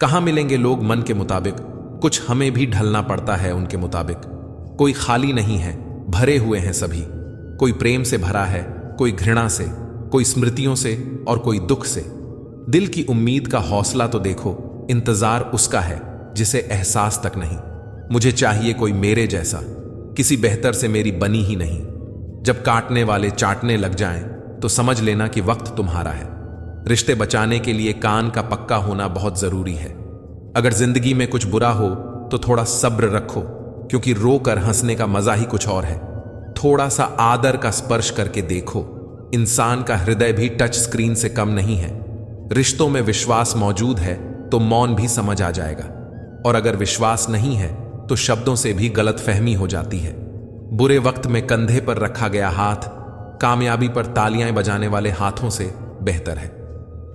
कहाँ मिलेंगे लोग मन के मुताबिक, कुछ हमें भी ढलना पड़ता है उनके मुताबिक। कोई खाली नहीं है, भरे हुए हैं सभी। कोई प्रेम से भरा है, कोई घृणा से, कोई स्मृतियों से और कोई दुख से। दिल की उम्मीद का हौसला तो देखो, इंतजार उसका है जिसे एहसास तक नहीं। मुझे चाहिए कोई मेरे जैसा, किसी बेहतर से मेरी बनी ही नहीं। जब काटने वाले चाटने लग जाएं तो समझ लेना कि वक्त तुम्हारा है। रिश्ते बचाने के लिए कान का पक्का होना बहुत जरूरी है। अगर जिंदगी में कुछ बुरा हो तो थोड़ा सब्र रखो, क्योंकि रोकर हंसने का मजा ही कुछ और है। थोड़ा सा आदर का स्पर्श करके देखो, इंसान का हृदय भी टच स्क्रीन से कम नहीं है। रिश्तों में विश्वास मौजूद है तो मौन भी समझ आ जाएगा, और अगर विश्वास नहीं है तो शब्दों से भी गलतफहमी हो जाती है। बुरे वक्त में कंधे पर रखा गया हाथ कामयाबी पर तालियां बजाने वाले हाथों से बेहतर है।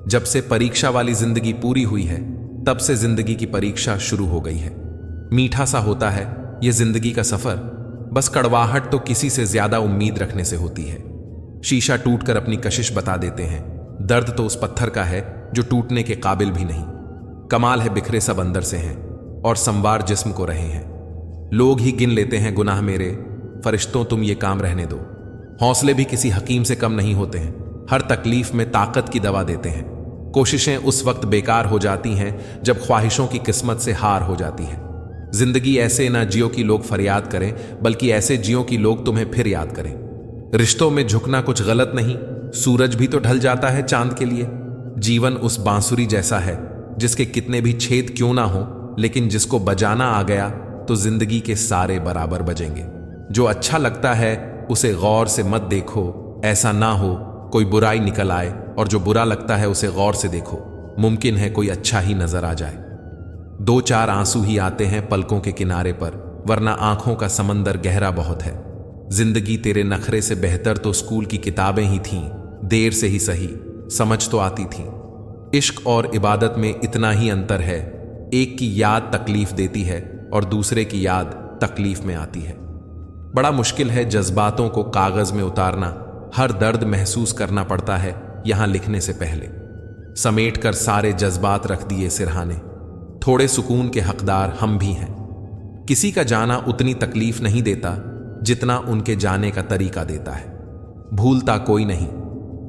जब से परीक्षा वाली जिंदगी पूरी हुई है, तब से जिंदगी की परीक्षा शुरू हो गई है। मीठा सा होता है यह जिंदगी का सफर, बस कड़वाहट तो किसी से ज्यादा उम्मीद रखने से होती है। शीशा टूटकर अपनी कशिश बता देते हैं, दर्द तो उस पत्थर का है जो टूटने के काबिल भी नहीं। कमाल है बिखरे सब अंदर से हैं और संवार जिस्म को रहे हैं। लोग ही गिन लेते हैं गुनाह मेरे, फरिश्तों तुम ये काम रहने दो। हौसले भी किसी हकीम से कम नहीं होते हैं, हर तकलीफ में ताकत की दवा देते हैं। कोशिशें उस वक्त बेकार हो जाती हैं जब ख्वाहिशों की किस्मत से हार हो जाती है। जिंदगी ऐसे ना जियो कि लोग फरियाद करें, बल्कि ऐसे जियो कि लोग तुम्हें फिर याद करें। रिश्तों में झुकना कुछ गलत नहीं, सूरज भी तो ढल जाता है चांद के लिए। जीवन उस बांसुरी जैसा है जिसके कितने भी छेद क्यों ना हो, लेकिन जिसको बजाना आ गया तो जिंदगी के सारे बराबर बजेंगे। जो अच्छा लगता है उसे गौर से मत देखो, ऐसा ना हो कोई बुराई निकल आए, और जो बुरा लगता है उसे गौर से देखो, मुमकिन है कोई अच्छा ही नजर आ जाए। दो चार आंसू ही आते हैं पलकों के किनारे पर, वरना आंखों का समंदर गहरा बहुत है। जिंदगी तेरे नखरे से बेहतर तो स्कूल की किताबें ही थीं, देर से ही सही समझ तो आती थी। इश्क और इबादत में इतना ही अंतर है, एक की याद तकलीफ देती है और दूसरे की याद तकलीफ में आती है। बड़ा मुश्किल है जज्बातों को कागज में उतारना, हर दर्द महसूस करना पड़ता है यहां लिखने से पहले। समेट कर सारे जज्बात रख दिए सिरहाने, थोड़े सुकून के हकदार हम भी हैं। किसी का जाना उतनी तकलीफ नहीं देता जितना उनके जाने का तरीका देता है। भूलता कोई नहीं,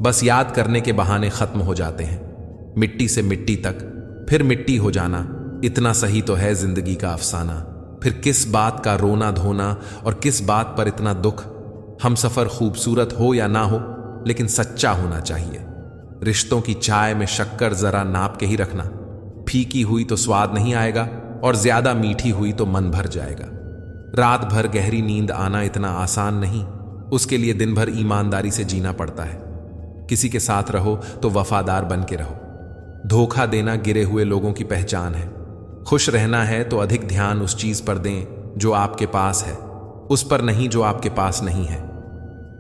बस याद करने के बहाने खत्म हो जाते हैं। मिट्टी से मिट्टी तक, फिर मिट्टी हो जाना, इतना सही तो है जिंदगी का अफसाना। फिर किस बात का रोना धोना और किस बात पर इतना दुख। हम सफर खूबसूरत हो या ना हो, लेकिन सच्चा होना चाहिए। रिश्तों की चाय में शक्कर जरा नाप के ही रखना, फीकी हुई तो स्वाद नहीं आएगा और ज्यादा मीठी हुई तो मन भर जाएगा। रात भर गहरी नींद आना इतना आसान नहीं, उसके लिए दिन भर ईमानदारी से जीना पड़ता है। किसी के साथ रहो तो वफादार बन के रहो। धोखा देना गिरे हुए लोगों की पहचान है। खुश रहना है तो अधिक ध्यान उस चीज पर दें जो आपके पास है, उस पर नहीं जो आपके पास नहीं है।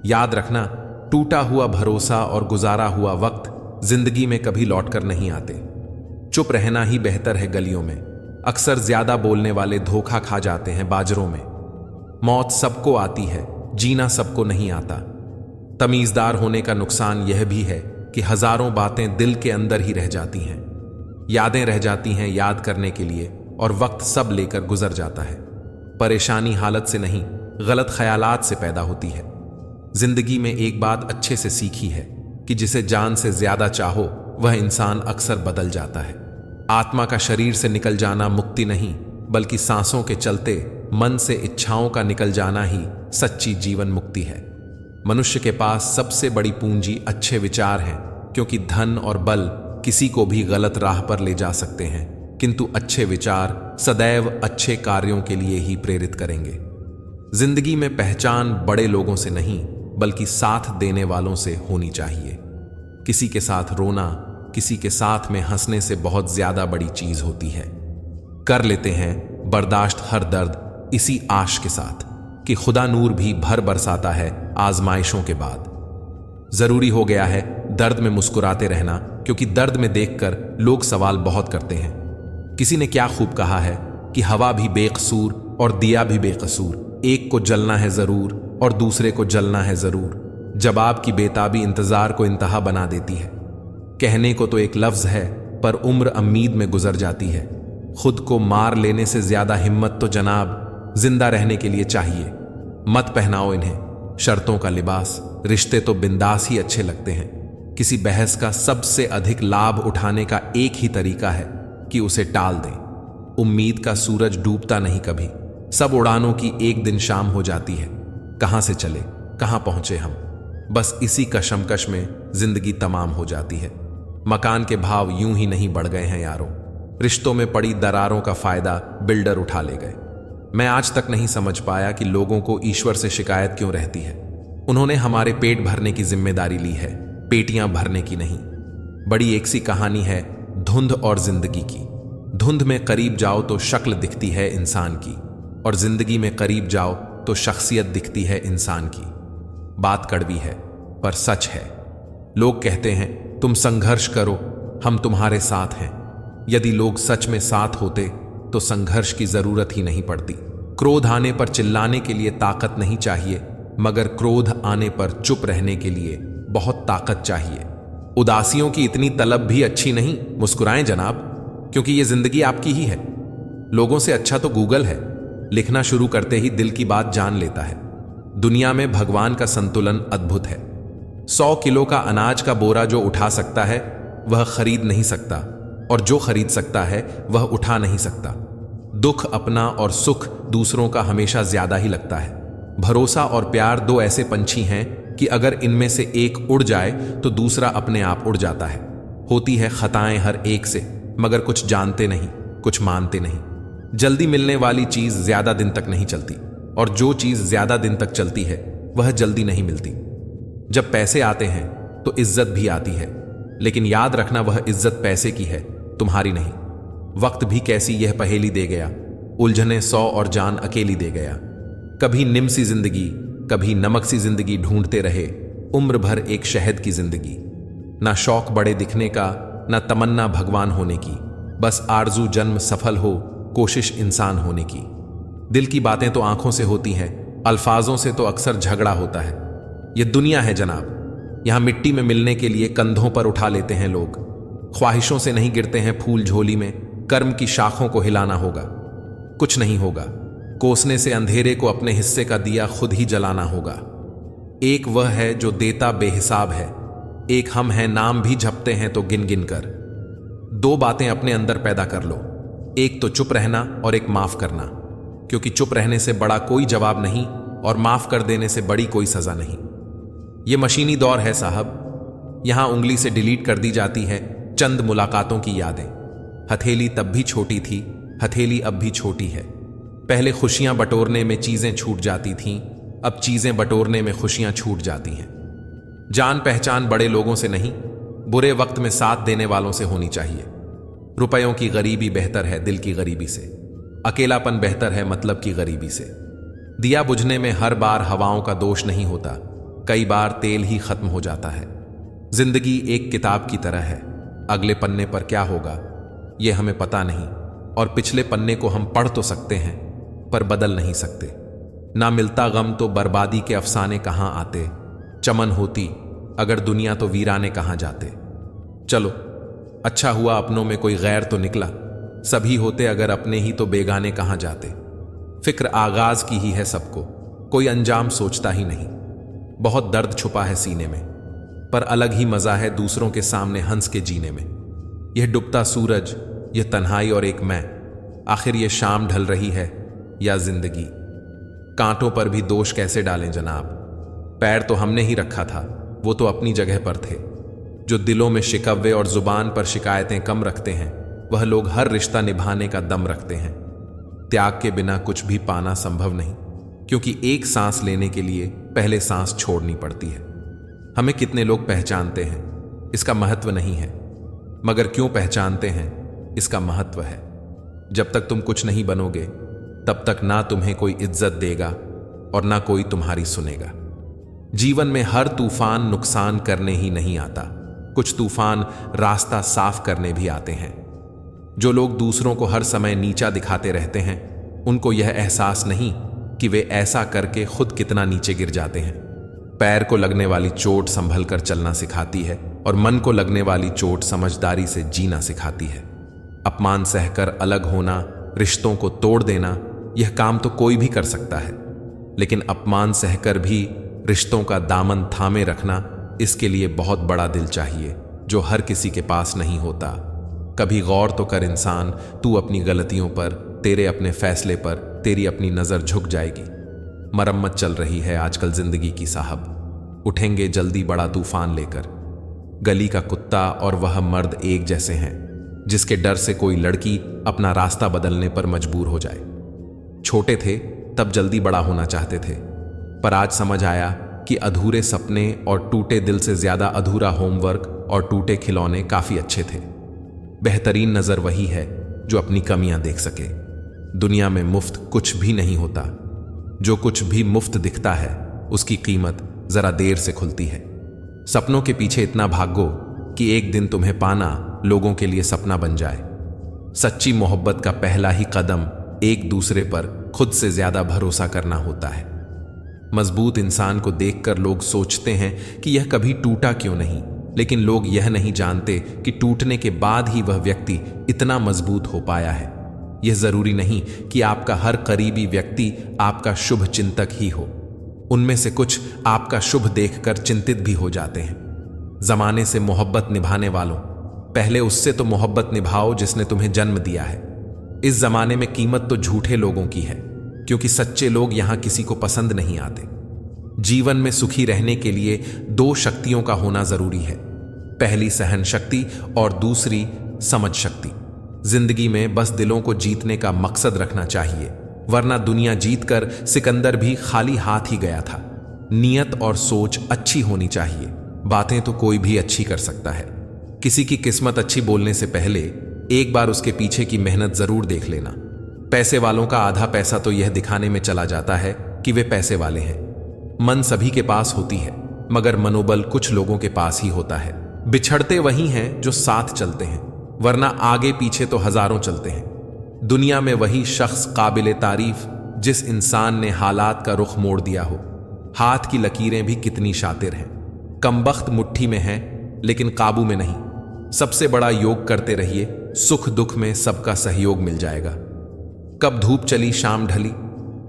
याद रखना, टूटा हुआ भरोसा और गुजारा हुआ वक्त जिंदगी में कभी लौटकर नहीं आते। चुप रहना ही बेहतर है गलियों में, अक्सर ज्यादा बोलने वाले धोखा खा जाते हैं बाजरों में। मौत सबको आती है, जीना सबको नहीं आता। तमीजदार होने का नुकसान यह भी है कि हजारों बातें दिल के अंदर ही रह जाती हैं। यादें रह जाती हैं याद करने के लिए, और वक्त सब लेकर गुजर जाता है। परेशानी हालत से नहीं, गलत ख्यालात से पैदा होती है। जिंदगी में एक बात अच्छे से सीखी है कि जिसे जान से ज्यादा चाहो वह इंसान अक्सर बदल जाता है। आत्मा का शरीर से निकल जाना मुक्ति नहीं, बल्कि सांसों के चलते मन से इच्छाओं का निकल जाना ही सच्ची जीवन मुक्ति है। मनुष्य के पास सबसे बड़ी पूंजी अच्छे विचार हैं, क्योंकि धन और बल किसी को भी गलत राह पर ले जा सकते हैं, किंतु अच्छे विचार सदैव अच्छे कार्यों के लिए ही प्रेरित करेंगे। जिंदगी में पहचान बड़े लोगों से नहीं, बल्कि साथ देने वालों से होनी चाहिए। किसी के साथ रोना, किसी के साथ में हंसने से बहुत ज्यादा बड़ी चीज होती है। कर लेते हैं बर्दाश्त हर दर्द इसी आश के साथ कि खुदा नूर भी भर बरसाता है आजमाइशों के बाद। जरूरी हो गया है दर्द में मुस्कुराते रहना, क्योंकि दर्द में देखकर लोग सवाल बहुत करते हैं। किसी ने क्या खूब कहा है कि हवा भी बेकसूर और दिया भी बेकसूर, एक को जलना है जरूर और दूसरे को जलना है जरूर। जवाब की बेताबी इंतजार को इंतहा बना देती है। कहने को तो एक लफ्ज है, पर उम्र उम्मीद में गुजर जाती है। खुद को मार लेने से ज्यादा हिम्मत तो जनाब जिंदा रहने के लिए चाहिए। मत पहनाओ इन्हें शर्तों का लिबास, रिश्ते तो बिंदास ही अच्छे लगते हैं। किसी बहस का सबसे अधिक लाभ उठाने का एक ही तरीका है कि उसे टाल दें। उम्मीद का सूरज डूबता नहीं कभी, सब उड़ानों की एक दिन शाम हो जाती है। कहां से चले, कहां पहुंचे हम, बस इसी कशमकश में जिंदगी तमाम हो जाती है। मकान के भाव यूं ही नहीं बढ़ गए हैं यारों, रिश्तों में पड़ी दरारों का फायदा बिल्डर उठा ले गए। मैं आज तक नहीं समझ पाया कि लोगों को ईश्वर से शिकायत क्यों रहती है। उन्होंने हमारे पेट भरने की जिम्मेदारी ली है, पेटियां भरने की नहीं। बड़ी एक सी कहानी है धुंध और जिंदगी की। धुंध में करीब जाओ तो शक्ल दिखती है इंसान की, और जिंदगी में करीब जाओ तो शख्सियत दिखती है इंसान की। बात कड़वी है पर सच है। लोग कहते हैं तुम संघर्ष करो, हम तुम्हारे साथ हैं। यदि लोग सच में साथ होते तो संघर्ष की जरूरत ही नहीं पड़ती। क्रोध आने पर चिल्लाने के लिए ताकत नहीं चाहिए, मगर क्रोध आने पर चुप रहने के लिए बहुत ताकत चाहिए। उदासियों की इतनी तलब भी अच्छी नहीं, मुस्कुराएं जनाब, क्योंकि ये जिंदगी आपकी ही है। लोगों से अच्छा तो गूगल है, लिखना शुरू करते ही दिल की बात जान लेता है। दुनिया में भगवान का संतुलन अद्भुत है। 100 किलो का अनाज का बोरा जो उठा सकता है वह खरीद नहीं सकता, और जो खरीद सकता है वह उठा नहीं सकता। दुख अपना और सुख दूसरों का हमेशा ज्यादा ही लगता है। भरोसा और प्यार दो ऐसे पंछी हैं कि अगर इनमें से एक उड़ जाए तो दूसरा अपने आप उड़ जाता है। होती है खताएं हर एक से, मगर कुछ जानते नहीं, कुछ मानते नहीं। जल्दी मिलने वाली चीज ज्यादा दिन तक नहीं चलती, और जो चीज ज्यादा दिन तक चलती है वह जल्दी नहीं मिलती। जब पैसे आते हैं तो इज्जत भी आती है, लेकिन याद रखना वह इज्जत पैसे की है, तुम्हारी नहीं। वक्त भी कैसी यह पहेली दे गया, उलझने 100 और जान अकेली दे गया। कभी निम सी जिंदगी, कभी नमक सी जिंदगी ढूंढते रहे, उम्र भर एक शहद की जिंदगी। ना शौक बड़े दिखने का, ना तमन्ना भगवान होने की, बस आरजू जन्म सफल हो, कोशिश इंसान होने की। दिल की बातें तो आंखों से होती हैं, अल्फाजों से तो अक्सर झगड़ा होता है। यह दुनिया है जनाब, यहां मिट्टी में मिलने के लिए कंधों पर उठा लेते हैं लोग। ख्वाहिशों से नहीं गिरते हैं फूल झोली में, कर्म की शाखों को हिलाना होगा। कुछ नहीं होगा, कोसने से अंधेरे को अपने हिस्से का दिया खुद ही जलाना होगा। एक वह है जो देता बेहिसाब है, एक हम हैं नाम भी झपते हैं तो गिन गिन कर। 2 बातें अपने अंदर पैदा कर लो, एक तो चुप रहना और एक माफ करना, क्योंकि चुप रहने से बड़ा कोई जवाब नहीं और माफ कर देने से बड़ी कोई सजा नहीं। यह मशीनी दौर है साहब, यहां उंगली से डिलीट कर दी जाती है चंद मुलाकातों की यादें। हथेली तब भी छोटी थी, हथेली अब भी छोटी है। पहले खुशियां बटोरने में चीजें छूट जाती थीं, अब चीजें बटोरने में खुशियां छूट जाती हैं। जान पहचान बड़े लोगों से नहीं, बुरे वक्त में साथ देने वालों से होनी चाहिए। रुपयों की गरीबी बेहतर है दिल की गरीबी से, अकेलापन बेहतर है मतलब की गरीबी से। दिया बुझने में हर बार हवाओं का दोष नहीं होता, कई बार तेल ही खत्म हो जाता है। जिंदगी एक किताब की तरह है, अगले पन्ने पर क्या होगा यह हमें पता नहीं, और पिछले पन्ने को हम पढ़ तो सकते हैं पर बदल नहीं सकते। ना मिलता गम तो बर्बादी के अफसाने कहां आते, चमन होती अगर दुनिया तो वीराने कहां जाते। चलो अच्छा हुआ अपनों में कोई गैर तो निकला, सभी होते अगर अपने ही तो बेगाने कहां जाते। फिक्र आगाज की ही है सबको, कोई अंजाम सोचता ही नहीं। बहुत दर्द छुपा है सीने में, पर अलग ही मजा है दूसरों के सामने हंस के जीने में। यह डूबता सूरज, यह तन्हाई और एक मैं, आखिर यह शाम ढल रही है या जिंदगी। कांटों पर भी दोष कैसे डालें जनाब, पैर तो हमने ही रखा था, वो तो अपनी जगह पर थे। जो दिलों में शिकवे और जुबान पर शिकायतें कम रखते हैं, वह लोग हर रिश्ता निभाने का दम रखते हैं। त्याग के बिना कुछ भी पाना संभव नहीं, क्योंकि एक सांस लेने के लिए पहले सांस छोड़नी पड़ती है। हमें कितने लोग पहचानते हैं इसका महत्व नहीं है, मगर क्यों पहचानते हैं इसका महत्व है। जब तक तुम कुछ नहीं बनोगे तब तक ना तुम्हें कोई इज्जत देगा और ना कोई तुम्हारी सुनेगा। जीवन में हर तूफान नुकसान करने ही नहीं आता, कुछ तूफान रास्ता साफ करने भी आते हैं। जो लोग दूसरों को हर समय नीचा दिखाते रहते हैं, उनको यह एहसास नहीं कि वे ऐसा करके खुद कितना नीचे गिर जाते हैं। पैर को लगने वाली चोट संभल कर चलना सिखाती है और मन को लगने वाली चोट समझदारी से जीना सिखाती है। अपमान सहकर अलग होना, रिश्तों को तोड़ देना, यह काम तो कोई भी कर सकता है, लेकिन अपमान सहकर भी रिश्तों का दामन थामे रखना, इसके लिए बहुत बड़ा दिल चाहिए, जो हर किसी के पास नहीं होता। कभी गौर तो कर इंसान, तू अपनी गलतियों पर, तेरे अपने फैसले पर तेरी अपनी नजर झुक जाएगी। मरम्मत चल रही है आजकल जिंदगी की साहब, उठेंगे जल्दी बड़ा तूफान लेकर। गली का कुत्ता और वह मर्द एक जैसे हैं, जिसके डर से कोई लड़की अपना रास्ता बदलने पर मजबूर हो जाए। छोटे थे तब जल्दी बड़ा होना चाहते थे, पर आज समझ आया कि अधूरे सपने और टूटे दिल से ज्यादा अधूरा होमवर्क और टूटे खिलौने काफी अच्छे थे। बेहतरीन नजर वही है जो अपनी कमियां देख सके। दुनिया में मुफ्त कुछ भी नहीं होता, जो कुछ भी मुफ्त दिखता है उसकी कीमत जरा देर से खुलती है। सपनों के पीछे इतना भागो कि एक दिन तुम्हें पाना लोगों के लिए सपना बन जाए। सच्ची मोहब्बत का पहला ही कदम एक दूसरे पर खुद से ज्यादा भरोसा करना होता है। मजबूत इंसान को देखकर लोग सोचते हैं कि यह कभी टूटा क्यों नहीं, लेकिन लोग यह नहीं जानते कि टूटने के बाद ही वह व्यक्ति इतना मजबूत हो पाया है। यह जरूरी नहीं कि आपका हर करीबी व्यक्ति आपका शुभ चिंतक ही हो, उनमें से कुछ आपका शुभ देखकर चिंतित भी हो जाते हैं। जमाने से मोहब्बत निभाने वालों, पहले उससे तो मोहब्बत निभाओ जिसने तुम्हें जन्म दिया है। इस जमाने में कीमत तो झूठे लोगों की है, क्योंकि सच्चे लोग यहां किसी को पसंद नहीं आते। जीवन में सुखी रहने के लिए दो शक्तियों का होना जरूरी है, पहली सहन शक्ति और दूसरी समझ शक्ति। जिंदगी में बस दिलों को जीतने का मकसद रखना चाहिए, वरना दुनिया जीतकर सिकंदर भी खाली हाथ ही गया था। नियत और सोच अच्छी होनी चाहिए, बातें तो कोई भी अच्छी कर सकता है। किसी की किस्मत अच्छी बोलने से पहले एक बार उसके पीछे की मेहनत जरूर देख लेना। पैसे वालों का आधा पैसा तो यह दिखाने में चला जाता है कि वे पैसे वाले हैं। मन सभी के पास होती है, मगर मनोबल कुछ लोगों के पास ही होता है। बिछड़ते वही हैं जो साथ चलते हैं, वरना आगे पीछे तो हजारों चलते हैं। दुनिया में वही शख्स काबिले तारीफ जिस इंसान ने हालात का रुख मोड़ दिया हो। हाथ की लकीरें भी कितनी शातिर हैं, कमबख्त मुट्ठी में है लेकिन काबू में नहीं। सबसे बड़ा योग करते रहिए, सुख दुख में सबका सहयोग मिल जाएगा। कब धूप चली शाम ढली,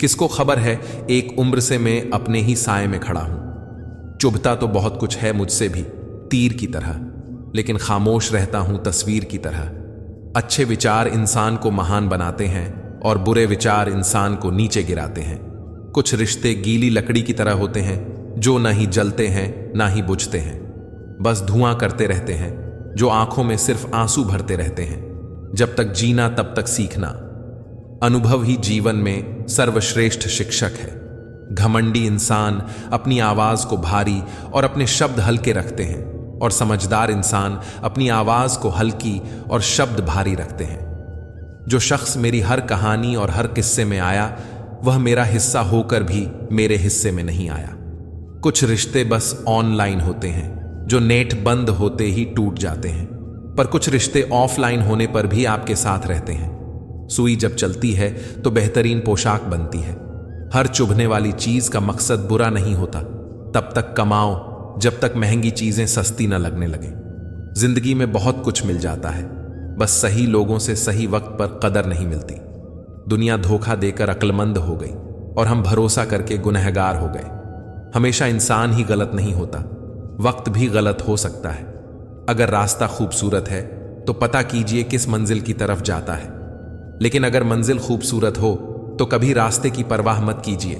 किसको खबर है, एक उम्र से मैं अपने ही साए में खड़ा हूं। चुभता तो बहुत कुछ है मुझसे भी, तीर की तरह, लेकिन खामोश रहता हूं तस्वीर की तरह। अच्छे विचार इंसान को महान बनाते हैं और बुरे विचार इंसान को नीचे गिराते हैं। कुछ रिश्ते गीली लकड़ी की तरह होते हैं, जो ना ही जलते हैं ना ही बुझते हैं, बस धुआं करते रहते हैं, जो आंखों में सिर्फ आंसू भरते रहते हैं। जब तक जीना तब तक सीखना। अनुभव ही जीवन में सर्वश्रेष्ठ शिक्षक है। घमंडी इंसान अपनी आवाज को भारी और अपने शब्द हल्के रखते हैं, और समझदार इंसान अपनी आवाज को हल्की और शब्द भारी रखते हैं। जो शख्स मेरी हर कहानी और हर किस्से में आया, वह मेरा हिस्सा होकर भी मेरे हिस्से में नहीं आया। कुछ रिश्ते बस ऑनलाइन होते हैं, जो नेट बंद होते ही टूट जाते हैं, पर कुछ रिश्ते ऑफलाइन होने पर भी आपके साथ रहते हैं। सुई जब चलती है तो बेहतरीन पोशाक बनती है। हर चुभने वाली चीज का मकसद बुरा नहीं होता। तब तक कमाओ जब तक महंगी चीजें सस्ती न लगने लगे। जिंदगी में बहुत कुछ मिल जाता है, बस सही लोगों से सही वक्त पर कदर नहीं मिलती। दुनिया धोखा देकर अक्लमंद हो गई और हम भरोसा करके गुनहगार हो गए। हमेशा इंसान ही गलत नहीं होता, वक्त भी गलत हो सकता है। अगर रास्ता खूबसूरत है तो पता कीजिए किस मंजिल की तरफ जाता है, लेकिन अगर मंजिल खूबसूरत हो तो कभी रास्ते की परवाह मत कीजिए।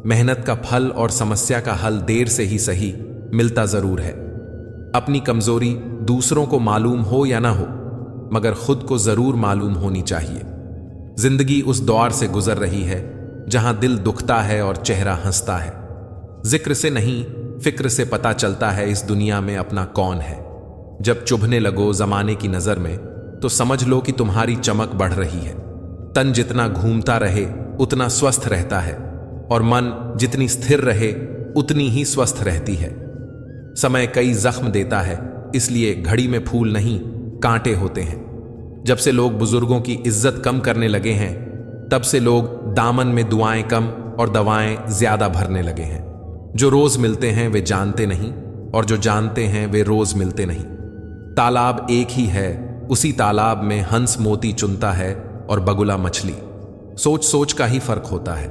मेहनत का फल और समस्या का हल देर से ही सही मिलता जरूर है। अपनी कमजोरी दूसरों को मालूम हो या ना हो, मगर खुद को जरूर मालूम होनी चाहिए। जिंदगी उस दौर से गुजर रही है जहां दिल दुखता है और चेहरा हंसता है। जिक्र से नहीं, फिक्र से पता चलता है इस दुनिया में अपना कौन है। जब चुभने लगो जमाने की नजर में, तो समझ लो कि तुम्हारी चमक बढ़ रही है। तन जितना घूमता रहे उतना स्वस्थ रहता है, और मन जितनी स्थिर रहे उतनी ही स्वस्थ रहती है। समय कई जख्म देता है, इसलिए घड़ी में फूल नहीं कांटे होते हैं। जब से लोग बुजुर्गों की इज्जत कम करने लगे हैं, तब से लोग दामन में दुआएं कम और दवाएं ज्यादा भरने लगे हैं। जो रोज मिलते हैं वे जानते नहीं, और जो जानते हैं वे रोज मिलते नहीं। तालाब एक ही है, उसी तालाब में हंस मोती चुनता है और बगुला मछली। सोच सोच का ही फर्क होता है।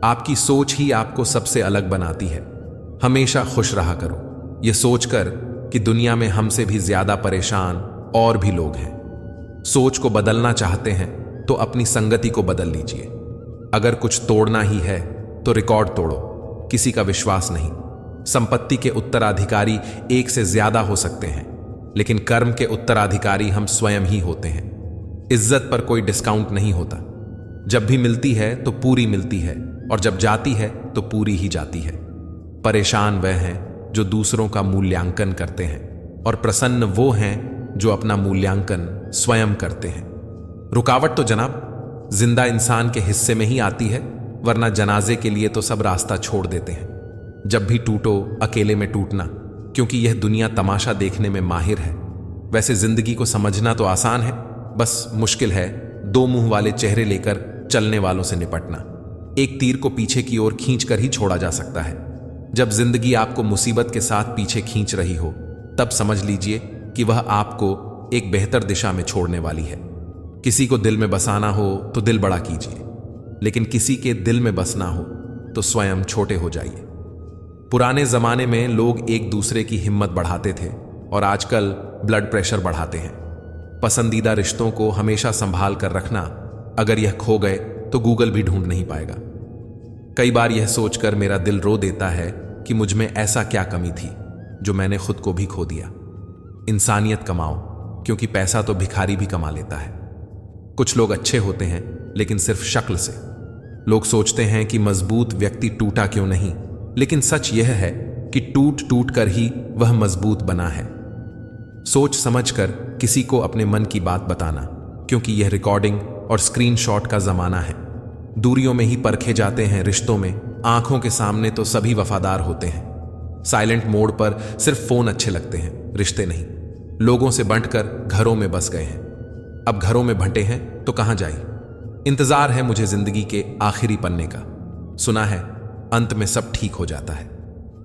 आपकी सोच ही आपको सबसे अलग बनाती है। हमेशा खुश रहा करो, ये सोचकर कि दुनिया में हमसे भी ज्यादा परेशान और भी लोग हैं। सोच को बदलना चाहते हैं तो अपनी संगति को बदल लीजिए। अगर कुछ तोड़ना ही है तो रिकॉर्ड तोड़ो, किसी का विश्वास नहीं। संपत्ति के उत्तराधिकारी एक से ज्यादा हो सकते हैं, लेकिन कर्म के उत्तराधिकारी हम स्वयं ही होते हैं। इज्जत पर कोई डिस्काउंट नहीं होता। जब भी मिलती है तो पूरी मिलती है, और जब जाती है तो पूरी ही जाती है। परेशान वह हैं जो दूसरों का मूल्यांकन करते हैं, और प्रसन्न वो हैं जो अपना मूल्यांकन स्वयं करते हैं। रुकावट तो जनाब जिंदा इंसान के हिस्से में ही आती है, वरना जनाजे के लिए तो सब रास्ता छोड़ देते हैं। जब भी टूटो अकेले में टूटना, क्योंकि यह दुनिया तमाशा देखने में माहिर है। वैसे जिंदगी को समझना तो आसान है, बस मुश्किल है दो मुंह वाले चेहरे लेकर चलने वालों से निपटना। एक तीर को पीछे की ओर खींचकर ही छोड़ा जा सकता है। जब जिंदगी आपको मुसीबत के साथ पीछे खींच रही हो, तब समझ लीजिए कि वह आपको एक बेहतर दिशा में छोड़ने वाली है। किसी को दिल में बसाना हो तो दिल बड़ा कीजिए, लेकिन किसी के दिल में बसना हो तो स्वयं छोटे हो जाइए। पुराने जमाने में लोग एक दूसरे की हिम्मत बढ़ाते थे, और आजकल ब्लड प्रेशर बढ़ाते हैं। पसंदीदा रिश्तों को हमेशा संभाल कर रखना, अगर यह खो गए तो गूगल भी ढूंढ नहीं पाएगा। कई बार यह सोचकर मेरा दिल रो देता है कि मुझ में ऐसा क्या कमी थी जो मैंने खुद को भी खो दिया। इंसानियत कमाओ, क्योंकि पैसा तो भिखारी भी कमा लेता है। कुछ लोग अच्छे होते हैं, लेकिन सिर्फ शक्ल से। लोग सोचते हैं कि मजबूत व्यक्ति टूटा क्यों नहीं, लेकिन सच यह है कि टूट टूट कर ही वह मजबूत बना है। सोच समझकर किसी को अपने मन की बात बताना, क्योंकि यह रिकॉर्डिंग और स्क्रीनशॉट का जमाना है। दूरियों में ही परखे जाते हैं रिश्तों में, आंखों के सामने तो सभी वफादार होते हैं। साइलेंट मोड पर सिर्फ फोन अच्छे लगते हैं, रिश्ते नहीं। लोगों से बंटकर घरों में बस गए हैं। अब घरों में भंटे हैं तो कहां जाए। इंतजार है मुझे जिंदगी के आखिरी पन्ने का। सुना है अंत में सब ठीक हो जाता है।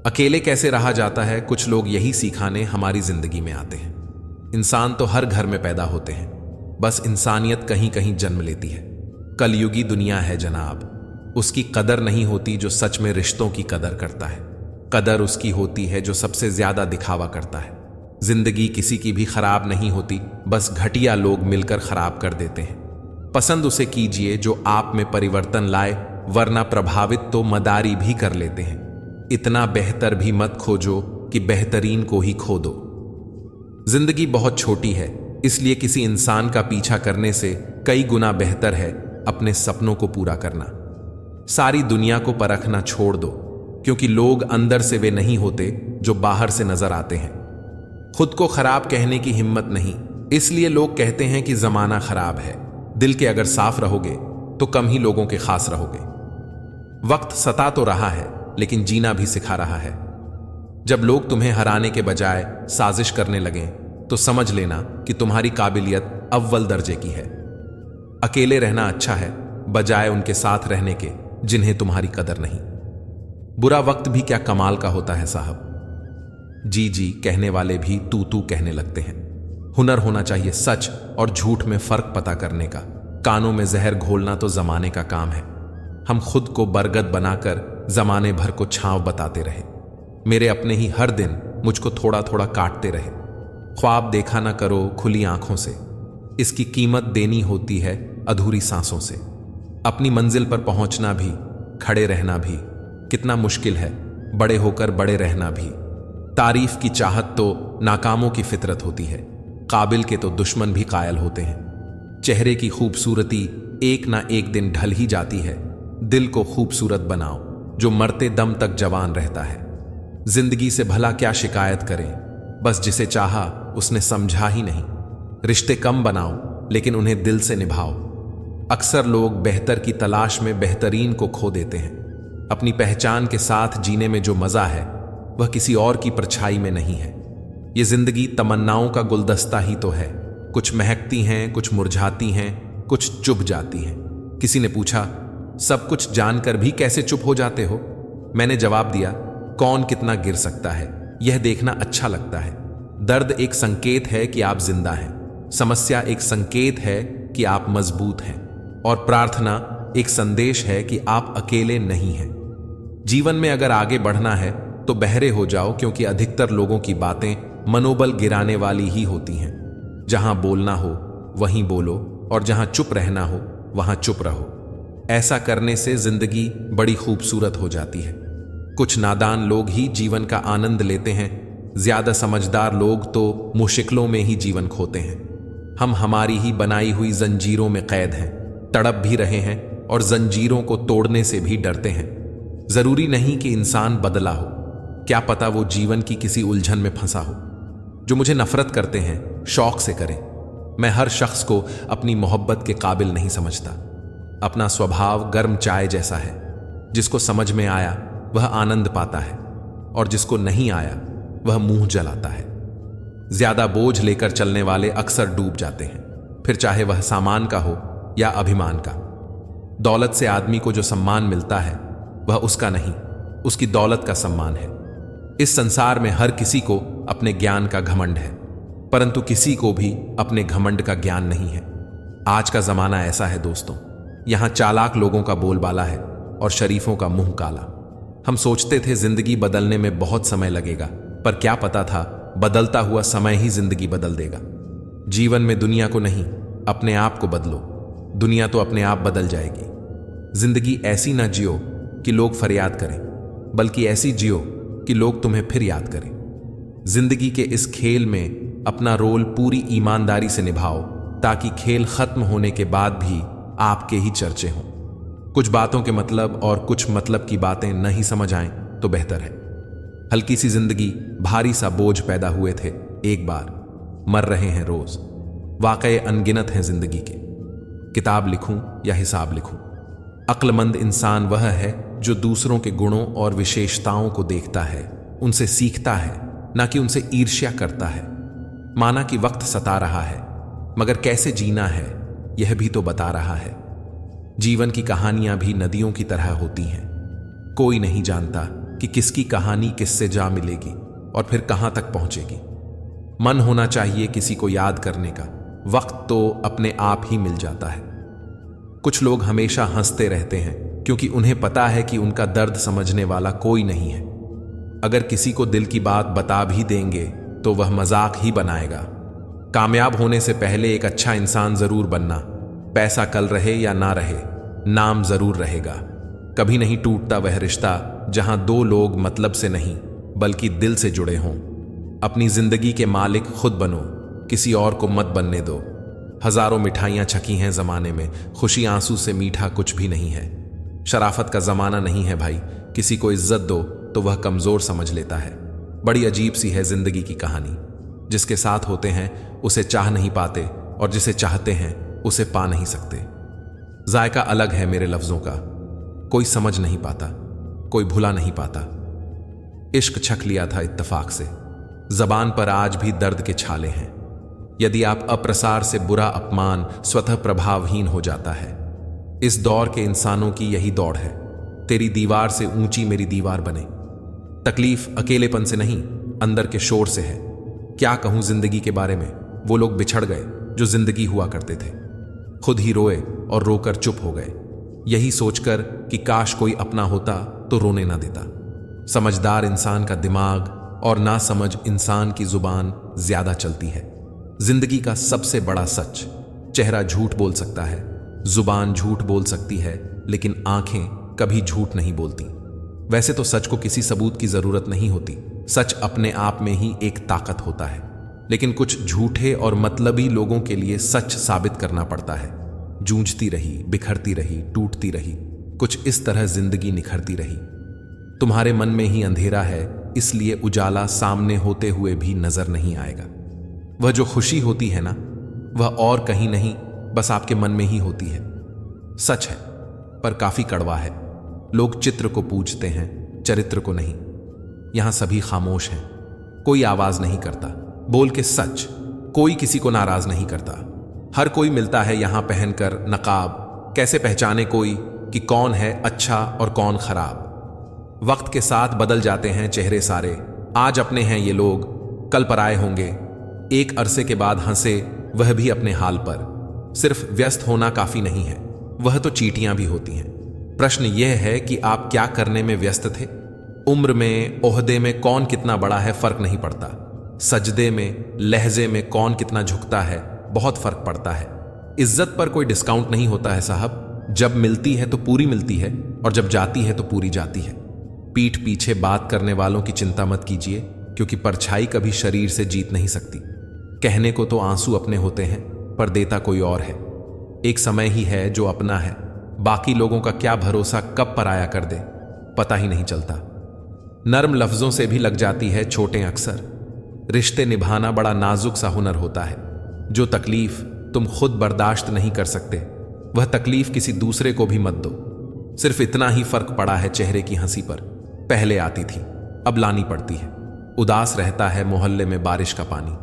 अकेले कैसे रहा जाता है, कुछ लोग यही सिखाने हमारी जिंदगी में आते हैं। इंसान तो हर घर में पैदा होते हैं, बस इंसानियत कहीं कहीं जन्म लेती है। कलयुगी दुनिया है जनाब, उसकी कदर नहीं होती जो सच में रिश्तों की कदर करता है। कदर उसकी होती है जो सबसे ज्यादा दिखावा करता है। जिंदगी किसी की भी खराब नहीं होती, बस घटिया लोग मिलकर खराब कर देते हैं। पसंद उसे कीजिए जो आप में परिवर्तन लाए, वरना प्रभावित तो मदारी भी कर लेते हैं। इतना बेहतर भी मत खोजो कि बेहतरीन को ही खो दो। जिंदगी बहुत छोटी है, इसलिए किसी इंसान का पीछा करने से कई गुना बेहतर है अपने सपनों को पूरा करना। सारी दुनिया को परखना छोड़ दो, क्योंकि लोग अंदर से वे नहीं होते जो बाहर से नजर आते हैं। खुद को खराब कहने की हिम्मत नहीं, इसलिए लोग कहते हैं कि जमाना खराब है। दिल के अगर साफ रहोगे तो कम ही लोगों के खास रहोगे। वक्त सता तो रहा है, लेकिन जीना भी सिखा रहा है। जब लोग तुम्हें हराने के बजाय साजिश करने लगें, तो समझ लेना कि तुम्हारी काबिलियत अव्वल दर्जे की है। अकेले रहना अच्छा है, बजाय उनके साथ रहने के जिन्हें तुम्हारी कदर नहीं। बुरा वक्त भी क्या कमाल का होता है साहब। जी जी कहने वाले भी तू तू कहने लगते हैं। हुनर होना चाहिए सच और झूठ में फर्क पता करने का। कानों में जहर घोलना तो जमाने का काम है। हम खुद को बरगद बनाकर जमाने भर को छांव बताते रहे। मेरे अपने ही हर दिन मुझको थोड़ा थोड़ा काटते रहे। ख्वाब देखा ना करो खुली आंखों से, इसकी कीमत देनी होती है अधूरी सांसों से। अपनी मंजिल पर पहुंचना भी, खड़े रहना भी कितना मुश्किल है, बड़े होकर बड़े रहना भी। तारीफ की चाहत तो नाकामों की फितरत होती है, काबिल के तो दुश्मन भी कायल होते हैं। चेहरे की खूबसूरती एक ना एक दिन ढल ही जाती है। दिल को खूबसूरत बनाओ जो मरते दम तक जवान रहता है। जिंदगी से भला क्या शिकायत करें, बस जिसे चाहा उसने समझा ही नहीं। रिश्ते कम बनाओ लेकिन उन्हें दिल से निभाओ। अक्सर लोग बेहतर की तलाश में बेहतरीन को खो देते हैं। अपनी पहचान के साथ जीने में जो मजा है वह किसी और की परछाई में नहीं है। ये जिंदगी तमन्नाओं का गुलदस्ता ही तो है। कुछ महकती हैं, कुछ मुरझाती हैं, कुछ चुभ जाती हैं। किसी ने पूछा, सब कुछ जानकर भी कैसे चुप हो जाते हो? मैंने जवाब दिया, कौन कितना गिर सकता है यह देखना अच्छा लगता है। दर्द एक संकेत है कि आप जिंदा हैं, समस्या एक संकेत है कि आप मजबूत हैं, और प्रार्थना एक संदेश है कि आप अकेले नहीं हैं। जीवन में अगर आगे बढ़ना है तो बहरे हो जाओ, क्योंकि अधिकतर लोगों की बातें मनोबल गिराने वाली ही होती हैं। जहां बोलना हो वहीं बोलो, और जहां चुप रहना हो वहां चुप रहो। ऐसा करने से जिंदगी बड़ी खूबसूरत हो जाती है। कुछ नादान लोग ही जीवन का आनंद लेते हैं, ज्यादा समझदार लोग तो मुश्किलों में ही जीवन खोते हैं। हम हमारी ही बनाई हुई जंजीरों में कैद हैं, तड़प भी रहे हैं और जंजीरों को तोड़ने से भी डरते हैं। जरूरी नहीं कि इंसान बदला हो, क्या पता वो जीवन की किसी उलझन में फंसा हो। जो मुझे नफरत करते हैं शौक से करें। मैं हर शख्स को अपनी मोहब्बत के काबिल नहीं समझता। अपना स्वभाव गर्म चाय जैसा है, जिसको समझ में आया वह आनंद पाता है, और जिसको नहीं आया वह मुंह जलाता है। ज्यादा बोझ लेकर चलने वाले अक्सर डूब जाते हैं, फिर चाहे वह सामान का हो या अभिमान का। दौलत से आदमी को जो सम्मान मिलता है वह उसका नहीं, उसकी दौलत का सम्मान है। इस संसार में हर किसी को अपने ज्ञान का घमंड है, परंतु किसी को भी अपने घमंड का ज्ञान नहीं है। आज का जमाना ऐसा है दोस्तों, यहां चालाक लोगों का बोलबाला है और शरीफों का मुंह काला। हम सोचते थे जिंदगी बदलने में बहुत समय लगेगा, पर क्या पता था बदलता हुआ समय ही जिंदगी बदल देगा। जीवन में दुनिया को नहीं, अपने आप को बदलो, दुनिया तो अपने आप बदल जाएगी। जिंदगी ऐसी ना जियो कि लोग फरियाद करें, बल्कि ऐसी जियो कि लोग तुम्हें फिर याद करें। जिंदगी के इस खेल में अपना रोल पूरी ईमानदारी से निभाओ, ताकि खेल खत्म होने के बाद भी आपके ही चर्चे हों। कुछ बातों के मतलब और कुछ मतलब की बातें नहीं समझ आएं तो बेहतर है। हल्की सी जिंदगी, भारी सा बोझ पैदा हुए थे एक बार, मर रहे हैं रोज। वाकई अनगिनत हैं जिंदगी के। किताब लिखूं या हिसाब लिखूं, अक्लमंद इंसान वह है जो दूसरों के गुणों और विशेषताओं को देखता है, उनसे सीखता है, ना कि उनसे ईर्ष्या करता है। माना कि वक्त सता रहा है, मगर कैसे जीना है यह भी तो बता रहा है। जीवन की कहानियां भी नदियों की तरह होती हैं। कोई नहीं जानता कि किसकी कहानी किससे जा मिलेगी और फिर कहां तक पहुंचेगी। मन होना चाहिए किसी को याद करने का, वक्त तो अपने आप ही मिल जाता है। कुछ लोग हमेशा हंसते रहते हैं क्योंकि उन्हें पता है कि उनका दर्द समझने वाला कोई नहीं है। अगर किसी को दिल की बात बता भी देंगे तो वह मजाक ही बनाएगा। कामयाब होने से पहले एक अच्छा इंसान जरूर बनना। पैसा कल रहे या ना रहे, नाम जरूर रहेगा। कभी नहीं टूटता वह रिश्ता जहां दो लोग मतलब से नहीं बल्कि दिल से जुड़े हों। अपनी जिंदगी के मालिक खुद बनो, किसी और को मत बनने दो। हजारों मिठाइयां छकी हैं जमाने में, खुशी आंसू से मीठा कुछ भी नहीं है। शराफत का जमाना नहीं है भाई, किसी को इज्जत दो तो वह कमजोर समझ लेता है। बड़ी अजीब सी है जिंदगी की कहानी। जिसके साथ होते हैं उसे चाह नहीं पाते, और जिसे चाहते हैं उसे पा नहीं सकते। जायका अलग है मेरे लफ्जों का, कोई समझ नहीं पाता, कोई भुला नहीं पाता। इश्क छक लिया था इत्तफाक से, जबान पर आज भी दर्द के छाले हैं। यदि आप अप्रसार से बुरा अपमान स्वतः प्रभावहीन हो जाता है। इस दौर के इंसानों की यही दौड़ है, तेरी दीवार से ऊंची मेरी दीवार बने। तकलीफ अकेलेपन से नहीं, अंदर के शोर से है। क्या कहूं जिंदगी के बारे में, वो लोग बिछड़ गए जो जिंदगी हुआ करते थे। खुद ही रोए और रोकर चुप हो गए, यही सोचकर कि काश कोई अपना होता तो रोने ना देता। समझदार इंसान का दिमाग और ना समझ इंसान की जुबान ज्यादा चलती है। जिंदगी का सबसे बड़ा सच, चेहरा झूठ बोल सकता है, जुबान झूठ बोल सकती है, लेकिन आंखें कभी झूठ नहीं बोलती। वैसे तो सच को किसी सबूत की जरूरत नहीं होती, सच अपने आप में ही एक ताकत होता है। लेकिन कुछ झूठे और मतलबी लोगों के लिए सच साबित करना पड़ता है। जूझती रही, बिखरती रही, टूटती रही, कुछ इस तरह जिंदगी निखरती रही। तुम्हारे मन में ही अंधेरा है, इसलिए उजाला सामने होते हुए भी नजर नहीं आएगा। वह जो खुशी होती है ना, वह और कहीं नहीं, बस आपके मन में ही होती है। सच है, पर काफी कड़वा है। लोग चित्र को पूजते हैं, चरित्र को नहीं। यहां सभी खामोश हैं, कोई आवाज नहीं करता। बोल के सच, कोई किसी को नाराज नहीं करता। हर कोई मिलता है यहां पहनकर नकाब। कैसे पहचाने कोई कि कौन है अच्छा और कौन खराब। वक्त के साथ बदल जाते हैं चेहरे सारे। आज अपने हैं ये लोग, कल पराए होंगे। एक अरसे के बाद हंसे, वह भी अपने हाल पर। सिर्फ व्यस्त होना काफी नहीं है, वह तो चींटियां भी होती हैं। प्रश्न यह है कि आप क्या करने में व्यस्त थे। उम्र में, ओहदे में कौन कितना बड़ा है फर्क नहीं पड़ता। सजदे में, लहजे में कौन कितना झुकता है बहुत फर्क पड़ता है। इज्जत पर कोई डिस्काउंट नहीं होता है साहब। जब मिलती है तो पूरी मिलती है, और जब जाती है तो पूरी जाती है। पीठ पीछे बात करने वालों की चिंता मत कीजिए, क्योंकि परछाई कभी शरीर से जीत नहीं सकती। कहने को तो आंसू अपने होते हैं, पर देता कोई और है। एक समय ही है जो अपना है, बाकी लोगों का क्या भरोसा कब पराया कर दे पता ही नहीं चलता। नर्म लफ्जों से भी लग जाती है चोटें अक्सर। रिश्ते निभाना बड़ा नाजुक सा हुनर होता है। जो तकलीफ तुम खुद बर्दाश्त नहीं कर सकते, वह तकलीफ किसी दूसरे को भी मत दो। सिर्फ इतना ही फर्क पड़ा है चेहरे की हंसी पर। पहले आती थी, अब लानी पड़ती है। उदास रहता है मोहल्ले में बारिश का पानी।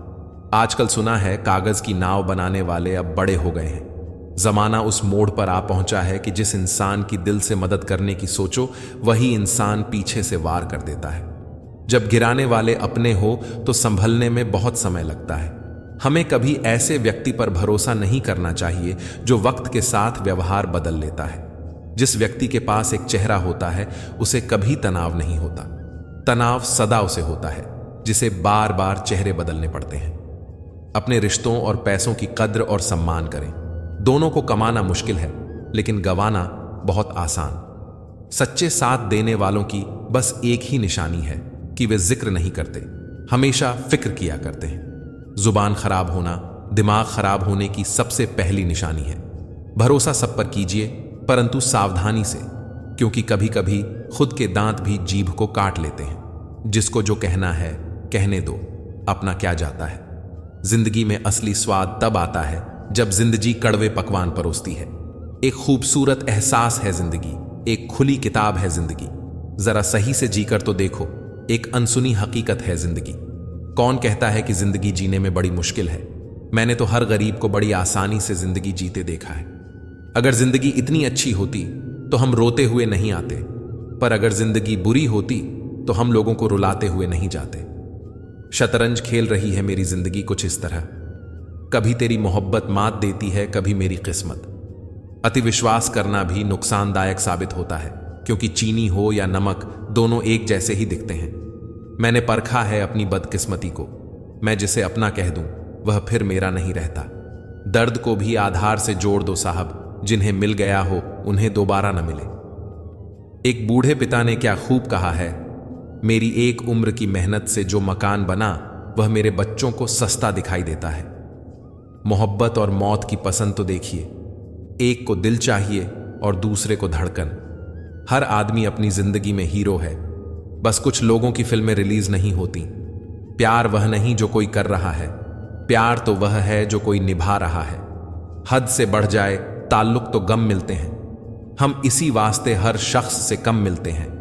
आजकल सुना है कागज की नाव बनाने वाले अब बड़े हो गए हैं। जमाना उस मोड़ पर आ पहुंचा है कि जिस इंसान की दिल से मदद करने की सोचो, वही इंसान पीछे से वार कर देता है। जब गिराने वाले अपने हो तो संभलने में बहुत समय लगता है। हमें कभी ऐसे व्यक्ति पर भरोसा नहीं करना चाहिए जो वक्त के साथ व्यवहार बदल लेता है। जिस व्यक्ति के पास एक चेहरा होता है, उसे कभी तनाव नहीं होता। तनाव सदा उसे होता है जिसे बार बार चेहरे बदलने पड़ते हैं। अपने रिश्तों और पैसों की कद्र और सम्मान करें। दोनों को कमाना मुश्किल है, लेकिन गंवाना बहुत आसान। सच्चे साथ देने वालों की बस एक ही निशानी है कि वे जिक्र नहीं करते, हमेशा फिक्र किया करते हैं। जुबान खराब होना दिमाग खराब होने की सबसे पहली निशानी है। भरोसा सब पर कीजिए, परंतु सावधानी से, क्योंकि कभी कभी खुद के दांत भी जीभ को काट लेते हैं। जिसको जो कहना है कहने दो, अपना क्या जाता है। जिंदगी में असली स्वाद तब आता है जब जिंदगी कड़वे पकवान परोसती है। एक खूबसूरत एहसास है जिंदगी, एक खुली किताब है जिंदगी। जरा सही से जीकर तो देखो, एक अनसुनी हकीकत है जिंदगी। कौन कहता है कि जिंदगी जीने में बड़ी मुश्किल है। मैंने तो हर गरीब को बड़ी आसानी से जिंदगी जीते देखा है। अगर जिंदगी इतनी अच्छी होती तो हम रोते हुए नहीं आते, पर अगर जिंदगी बुरी होती तो हम लोगों को रुलाते हुए नहीं जाते। शतरंज खेल रही है मेरी जिंदगी कुछ इस तरह। कभी तेरी मोहब्बत मात देती है, कभी मेरी किस्मत। अति विश्वास करना भी नुकसानदायक साबित होता है, क्योंकि चीनी हो या नमक दोनों एक जैसे ही दिखते हैं। मैंने परखा है अपनी बदकिस्मती को। मैं जिसे अपना कह दूं वह फिर मेरा नहीं रहता। दर्द को भी आधार से जोड़ दो साहब, जिन्हें मिल गया हो उन्हें दोबारा न मिले। एक बूढ़े पिता ने क्या खूब कहा है, मेरी एक उम्र की मेहनत से जो मकान बना वह मेरे बच्चों को सस्ता दिखाई देता है। मोहब्बत और मौत की पसंद तो देखिए, एक को दिल चाहिए और दूसरे को धड़कन। हर आदमी अपनी जिंदगी में हीरो है, बस कुछ लोगों की फिल्में रिलीज नहीं होती। प्यार वह नहीं जो कोई कर रहा है, प्यार तो वह है जो कोई निभा रहा है। हद से बढ़ जाए ताल्लुक तो गम मिलते हैं, हम इसी वास्ते हर शख्स से कम मिलते हैं।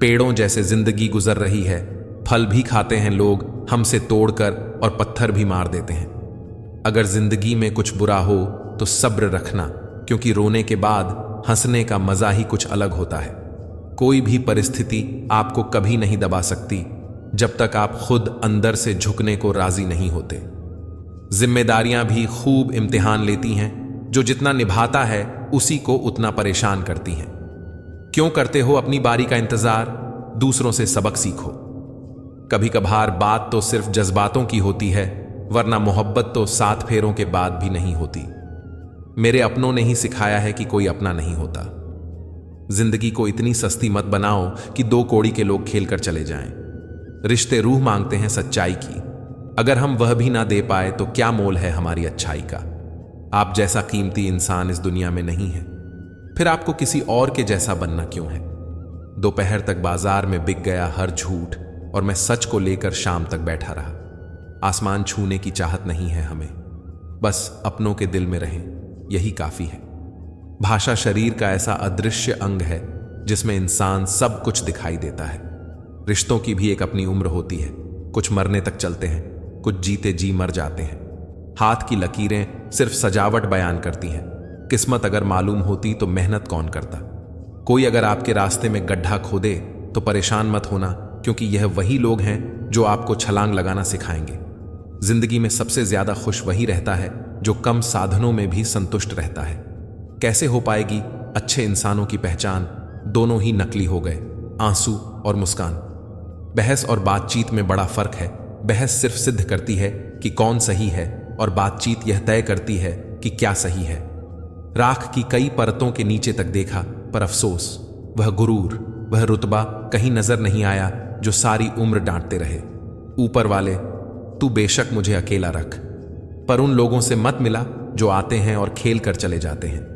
पेड़ों जैसे जिंदगी गुजर रही है, फल भी खाते हैं लोग हमसे तोड़कर और पत्थर भी मार देते हैं। अगर जिंदगी में कुछ बुरा हो तो सब्र रखना, क्योंकि रोने के बाद हंसने का मजा ही कुछ अलग होता है। कोई भी परिस्थिति आपको कभी नहीं दबा सकती जब तक आप खुद अंदर से झुकने को राजी नहीं होते। जिम्मेदारियां भी खूब इम्तिहान लेती हैं, जो जितना निभाता है उसी को उतना परेशान करती हैं। क्यों करते हो अपनी बारी का इंतजार, दूसरों से सबक सीखो। कभी कभार बात तो सिर्फ जज्बातों की होती है, वरना मोहब्बत तो 7 फेरों के बाद भी नहीं होती। मेरे अपनों ने ही सिखाया है कि कोई अपना नहीं होता। जिंदगी को इतनी सस्ती मत बनाओ कि 2 कौड़ी के लोग खेल कर चले जाएं। रिश्ते रूह मांगते हैं सच्चाई की, अगर हम वह भी ना दे पाए तो क्या मोल है हमारी अच्छाई का। आप जैसा कीमती इंसान इस दुनिया में नहीं है, फिर आपको किसी और के जैसा बनना क्यों है। दोपहर तक बाजार में बिक गया हर झूठ, और मैं सच को लेकर शाम तक बैठा रहा। आसमान छूने की चाहत नहीं है हमें, बस अपनों के दिल में रहें, यही काफी है। भाषा शरीर का ऐसा अदृश्य अंग है जिसमें इंसान सब कुछ दिखाई देता है। रिश्तों की भी एक अपनी उम्र होती है, कुछ मरने तक चलते हैं, कुछ जीते जी मर जाते हैं। हाथ की लकीरें सिर्फ सजावट बयान करती हैं, किस्मत अगर मालूम होती तो मेहनत कौन करता। कोई अगर आपके रास्ते में गड्ढा खोदे तो परेशान मत होना, क्योंकि यह वही लोग हैं जो आपको छलांग लगाना सिखाएंगे। जिंदगी में सबसे ज्यादा खुश वही रहता है जो कम साधनों में भी संतुष्ट रहता है। कैसे हो पाएगी अच्छे इंसानों की पहचान? दोनों ही नकली हो गए, आंसू और मुस्कान। बहस और बातचीत में बड़ा फर्क है। बहस सिर्फ सिद्ध करती है कि कौन सही है, और बातचीत यह तय करती है कि क्या सही है। राख की कई परतों के नीचे तक देखा, पर अफसोस, वह गुरूर, वह रुतबा कहीं नजर नहीं आया जो सारी उम्र डांटते रहे। ऊपर वाले, तू बेशक मुझे अकेला रख, पर उन लोगों से मत मिला जो आते हैं और खेल कर चले जाते हैं।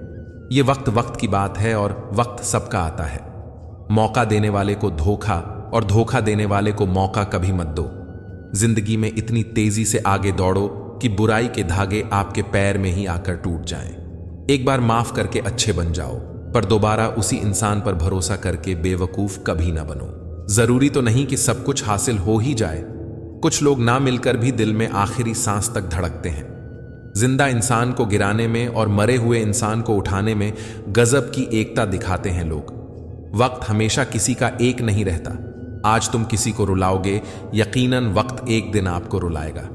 ये वक्त वक्त की बात है, और वक्त सबका आता है। मौका देने वाले को धोखा और धोखा देने वाले को मौका कभी मत दो। जिंदगी में इतनी तेजी से आगे दौड़ो कि बुराई के धागे आपके पैर में ही आकर टूट जाएं। एक बार माफ करके अच्छे बन जाओ, पर दोबारा उसी इंसान पर भरोसा करके बेवकूफ कभी ना बनो। जरूरी तो नहीं कि सब कुछ हासिल हो ही जाए। कुछ लोग ना मिलकर भी दिल में आखिरी सांस तक धड़कते हैं। जिंदा इंसान को गिराने में और मरे हुए इंसान को उठाने में गजब की एकता दिखाते हैं लोग। वक्त हमेशा किसी का एक नहीं रहता। आज तुम किसी को रुलाओगे, यकीनन वक्त एक दिन आपको रुलाएगा।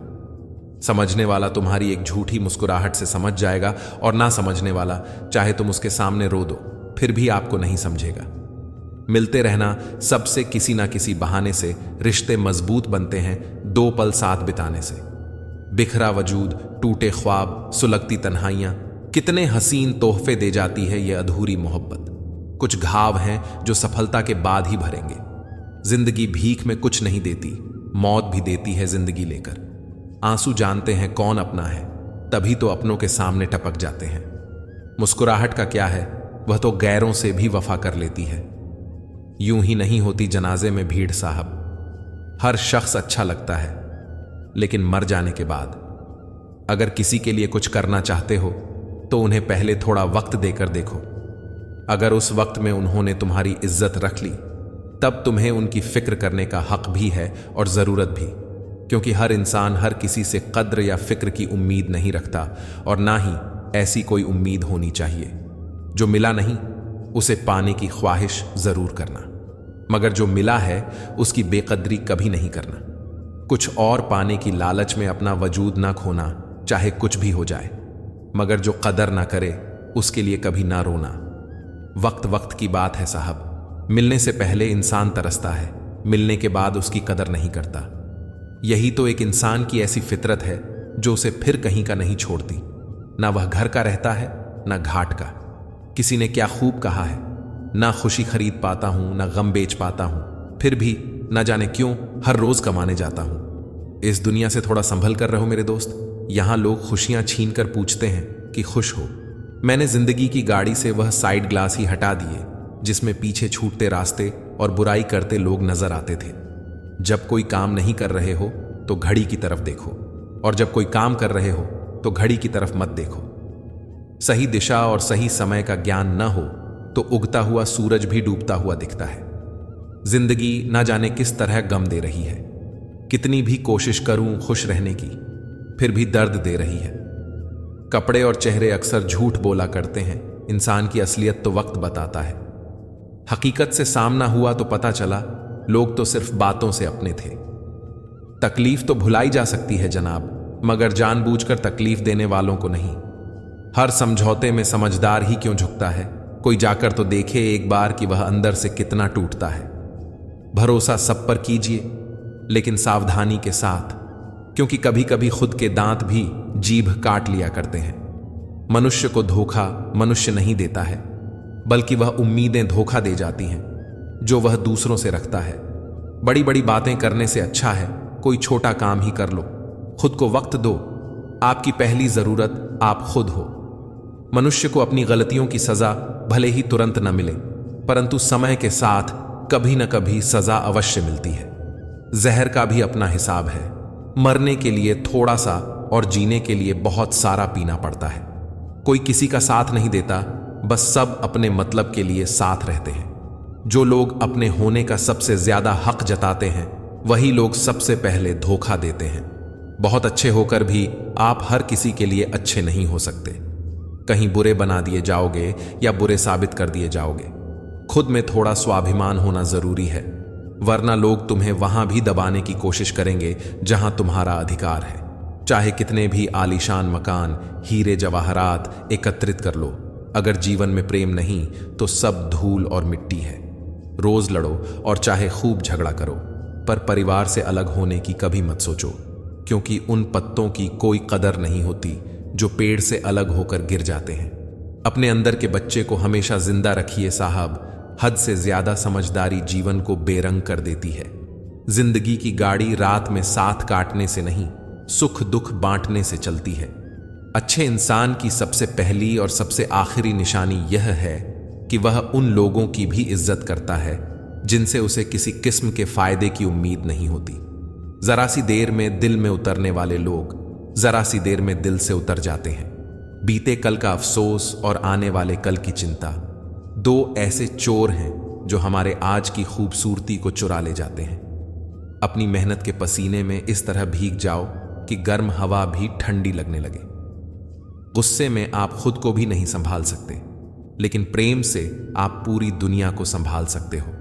समझने वाला तुम्हारी एक झूठी मुस्कुराहट से समझ जाएगा, और ना समझने वाला चाहे तुम उसके सामने रो दो फिर भी आपको नहीं समझेगा। मिलते रहना सबसे किसी ना किसी बहाने से रिश्ते मजबूत बनते हैं, दो पल साथ बिताने से। बिखरा वजूद, टूटे ख्वाब, सुलगती तन्हाइयां, कितने हसीन तोहफे दे जाती है ये अधूरी मोहब्बत। कुछ घाव हैं जो सफलता के बाद ही भरेंगे। जिंदगी भीख में कुछ नहीं देती, मौत भी देती है जिंदगी लेकर। आंसू जानते हैं कौन अपना है, तभी तो अपनों के सामने टपक जाते हैं। मुस्कुराहट का क्या है, वह तो गैरों से भी वफा कर लेती है। यूं ही नहीं होती जनाजे में भीड़ साहब। हर शख्स अच्छा लगता है, लेकिन मर जाने के बाद। अगर किसी के लिए कुछ करना चाहते हो तो उन्हें पहले थोड़ा वक्त देकर देखो। अगर उस वक्त में उन्होंने तुम्हारी इज्जत रख ली, तब तुम्हें उनकी फिक्र करने का हक भी है और जरूरत भी, क्योंकि हर इंसान हर किसी से कद्र या फिक्र की उम्मीद नहीं रखता, और ना ही ऐसी कोई उम्मीद होनी चाहिए। जो मिला नहीं उसे पाने की ख्वाहिश जरूर करना, मगर जो मिला है उसकी बेकदरी कभी नहीं करना। कुछ और पाने की लालच में अपना वजूद ना खोना, चाहे कुछ भी हो जाए। मगर जो कदर ना करे उसके लिए कभी ना रोना। वक्त वक्त की बात है साहब। मिलने से पहले इंसान तरसता है, मिलने के बाद उसकी कदर नहीं करता। यही तो एक इंसान की ऐसी फितरत है जो उसे फिर कहीं का नहीं छोड़ती। ना वह घर का रहता है, ना घाट का। किसी ने क्या खूब कहा है, ना खुशी खरीद पाता हूं, ना गम बेच पाता हूं, फिर भी ना जाने क्यों हर रोज कमाने जाता हूं। इस दुनिया से थोड़ा संभल कर रहो मेरे दोस्त। यहां लोग खुशियां छीन कर पूछते हैं कि खुश हो। मैंने जिंदगी की गाड़ी से वह साइड ग्लास ही हटा दिए जिसमें पीछे छूटते रास्ते और बुराई करते लोग नजर आते थे। जब कोई काम नहीं कर रहे हो तो घड़ी की तरफ देखो, और जब कोई काम कर रहे हो तो घड़ी की तरफ मत देखो। सही दिशा और सही समय का ज्ञान न हो तो उगता हुआ सूरज भी डूबता हुआ दिखता है। जिंदगी ना जाने किस तरह गम दे रही है। कितनी भी कोशिश करूं खुश रहने की, फिर भी दर्द दे रही है। कपड़े और चेहरे अक्सर झूठ बोला करते हैं, इंसान की असलियत तो वक्त बताता है। हकीकत से सामना हुआ तो पता चला लोग तो सिर्फ बातों से अपने थे। तकलीफ तो भुलाई जा सकती है जनाब, मगर जानबूझकर तकलीफ देने वालों को नहीं। हर समझौते में समझदार ही क्यों झुकता है? कोई जाकर तो देखे एक बार कि वह अंदर से कितना टूटता है। भरोसा सब पर कीजिए, लेकिन सावधानी के साथ, क्योंकि कभी कभी खुद के दांत भी जीभ काट लिया करते हैं। मनुष्य को धोखा मनुष्य नहीं देता है, बल्कि वह उम्मीदें धोखा दे जाती हैं जो वह दूसरों से रखता है। बड़ी बड़ी बातें करने से अच्छा है कोई छोटा काम ही कर लो। खुद को वक्त दो। आपकी पहली जरूरत आप खुद हो। मनुष्य को अपनी गलतियों की सजा भले ही तुरंत न मिले, परंतु समय के साथ कभी न कभी सजा अवश्य मिलती है। जहर का भी अपना हिसाब है। मरने के लिए थोड़ा सा और जीने के लिए बहुत सारा पीना पड़ता है। कोई किसी का साथ नहीं देता, बस सब अपने मतलब के लिए साथ रहते हैं। जो लोग अपने होने का सबसे ज्यादा हक जताते हैं, वही लोग सबसे पहले धोखा देते हैं। बहुत अच्छे होकर भी आप हर किसी के लिए अच्छे नहीं हो सकते। कहीं बुरे बना दिए जाओगे या बुरे साबित कर दिए जाओगे। खुद में थोड़ा स्वाभिमान होना जरूरी है, वरना लोग तुम्हें वहां भी दबाने की कोशिश करेंगे जहां तुम्हारा अधिकार है। चाहे कितने भी आलीशान मकान, हीरे जवाहरात एकत्रित कर लो, अगर जीवन में प्रेम नहीं तो सब धूल और मिट्टी है। रोज लड़ो और चाहे खूब झगड़ा करो, पर परिवार से अलग होने की कभी मत सोचो, क्योंकि उन पत्तों की कोई कदर नहीं होती जो पेड़ से अलग होकर गिर जाते हैं। अपने अंदर के बच्चे को हमेशा जिंदा रखिए साहब, हद से ज्यादा समझदारी जीवन को बेरंग कर देती है। जिंदगी की गाड़ी रात में साथ काटने से नहीं, सुख दुख बांटने से चलती है। अच्छे इंसान की सबसे पहली और सबसे आखिरी निशानी यह है कि वह उन लोगों की भी इज्जत करता है जिनसे उसे किसी किस्म के फायदे की उम्मीद नहीं होती। जरा सी देर में दिल में उतरने वाले लोग जरा सी देर में दिल से उतर जाते हैं। बीते कल का अफसोस और आने वाले कल की चिंता, दो ऐसे चोर हैं जो हमारे आज की खूबसूरती को चुरा ले जाते हैं। अपनी मेहनत के पसीने में इस तरह भीग जाओ कि गर्म हवा भी ठंडी लगने लगे। गुस्से में आप खुद को भी नहीं संभाल सकते, लेकिन प्रेम से आप पूरी दुनिया को संभाल सकते हो।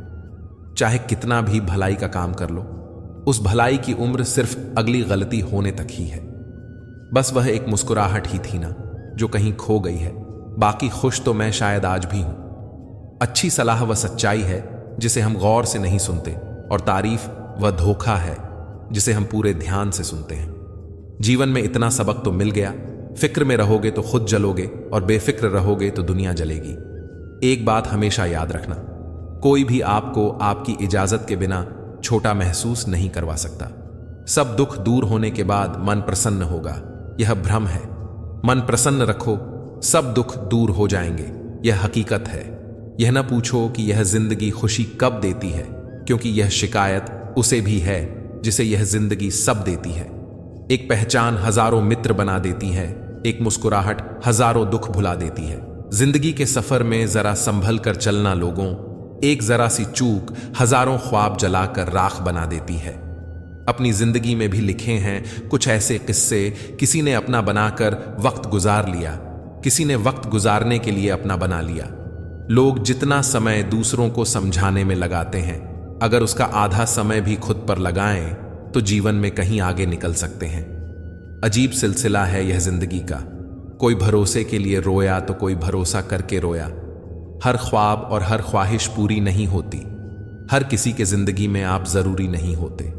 चाहे कितना भी भलाई का काम कर लो, उस भलाई की उम्र सिर्फ अगली गलती होने तक ही है। बस वह एक मुस्कुराहट ही थी ना जो कहीं खो गई है, बाकी खुश तो मैं शायद आज भी हूं। अच्छी सलाह वह सच्चाई है जिसे हम गौर से नहीं सुनते, और तारीफ वह धोखा है जिसे हम पूरे ध्यान से सुनते हैं। जीवन में इतना सबक तो मिल गया, फिक्र में रहोगे तो खुद जलोगे और बेफिक्र रहोगे तो दुनिया जलेगी। एक बात हमेशा याद रखना, कोई भी आपको आपकी इजाजत के बिना छोटा महसूस नहीं करवा सकता। सब दुख दूर होने के बाद मन प्रसन्न होगा, यह भ्रम है। मन प्रसन्न रखो, सब दुख दूर हो जाएंगे, यह हकीकत है। यह न पूछो कि यह जिंदगी खुशी कब देती है, क्योंकि यह शिकायत उसे भी है जिसे यह जिंदगी सब देती है। एक पहचान हजारों मित्र बना देती है, एक मुस्कुराहट हजारों दुख भुला देती है। जिंदगी के सफर में जरा संभल कर चलना लोगों, एक जरा सी चूक हजारों ख्वाब जलाकर राख बना देती है। अपनी जिंदगी में भी लिखे हैं कुछ ऐसे किस्से, किसी ने अपना बनाकर वक्त गुजार लिया, किसी ने वक्त गुजारने के लिए अपना बना लिया। लोग जितना समय दूसरों को समझाने में लगाते हैं, अगर उसका आधा समय भी खुद पर लगाएं तो जीवन में कहीं आगे निकल सकते हैं। अजीब सिलसिला है यह जिंदगी का, कोई भरोसे के लिए रोया तो कोई भरोसा करके रोया। हर ख्वाब और हर ख्वाहिश पूरी नहीं होती, हर किसी के जिंदगी में आप जरूरी नहीं होते।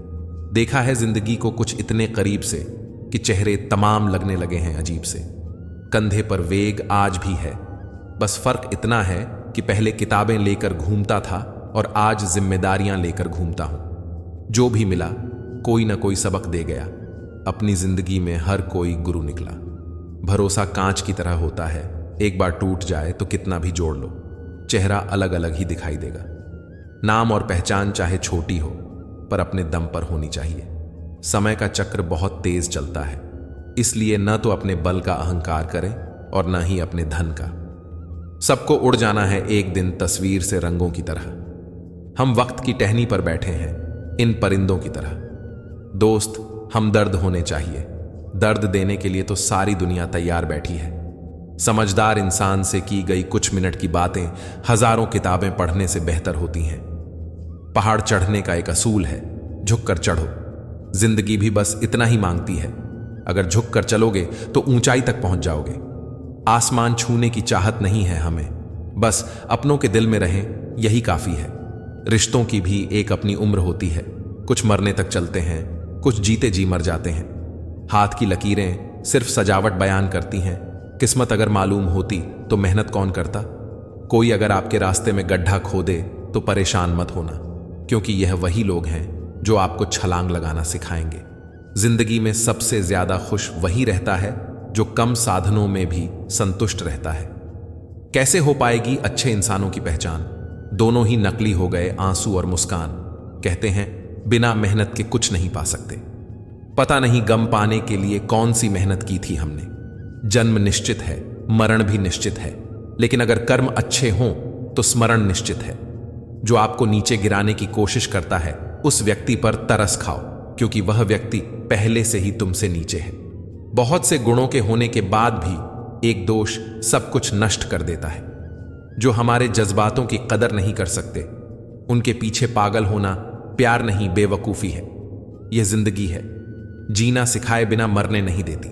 देखा है जिंदगी को कुछ इतने करीब से कि चेहरे तमाम लगने लगे हैं अजीब से। कंधे पर वेग आज भी है, बस फर्क इतना है कि पहले किताबें लेकर घूमता था और आज जिम्मेदारियां लेकर घूमता हूं। जो भी मिला कोई ना कोई सबक दे गया, अपनी जिंदगी में हर कोई गुरु निकला। भरोसा कांच की तरह होता है, एक बार टूट जाए तो कितना भी जोड़ लो, चेहरा अलग अलग ही दिखाई देगा। नाम और पहचान चाहे छोटी हो पर अपने दम पर होनी चाहिए। समय का चक्र बहुत तेज चलता है, इसलिए न तो अपने बल का अहंकार करें और न ही अपने धन का। सबको उड़ जाना है एक दिन तस्वीर से रंगों की तरह। हम वक्त की टहनी पर बैठे हैं इन परिंदों की तरह। दोस्त, हमदर्द होने चाहिए। दर्द देने के लिए तो सारी दुनिया तैयार बैठी है। समझदार इंसान से की गई कुछ मिनट की बातें हजारों किताबें पढ़ने से बेहतर होती हैं। पहाड़ चढ़ने का एक असूल है, झुककर चढ़ो। जिंदगी भी बस इतना ही मांगती है, अगर झुककर चलोगे तो ऊंचाई तक पहुंच जाओगे। आसमान छूने की चाहत नहीं है हमें, बस अपनों के दिल में रहें यही काफी है। रिश्तों की भी एक अपनी उम्र होती है, कुछ मरने तक चलते हैं, कुछ जीते जी मर जाते हैं। हाथ की लकीरें सिर्फ सजावट बयान करती हैं, किस्मत अगर मालूम होती तो मेहनत कौन करता। कोई अगर आपके रास्ते में गड्ढा खोदे तो परेशान मत होना, क्योंकि यह वही लोग हैं जो आपको छलांग लगाना सिखाएंगे। जिंदगी में सबसे ज्यादा खुश वही रहता है जो कम साधनों में भी संतुष्ट रहता है। कैसे हो पाएगी अच्छे इंसानों की पहचान? दोनों ही नकली हो गए, आंसू और मुस्कान। कहते हैं बिना मेहनत के कुछ नहीं पा सकते। पता नहीं गम पाने के लिए कौन सी मेहनत की थी हमने। जन्म निश्चित है, मरण भी निश्चित है, लेकिन अगर कर्म अच्छे हों तो स्मरण निश्चित है। जो आपको नीचे गिराने की कोशिश करता है उस व्यक्ति पर तरस खाओ, क्योंकि वह व्यक्ति पहले से ही तुमसे नीचे है। बहुत से गुणों के होने के बाद भी एक दोष सब कुछ नष्ट कर देता है। जो हमारे जज्बातों की कदर नहीं कर सकते। उनके पीछे पागल होना प्यार नहीं, बेवकूफ़ी है। यह जिंदगी है, जीना सिखाए बिना मरने नहीं देती।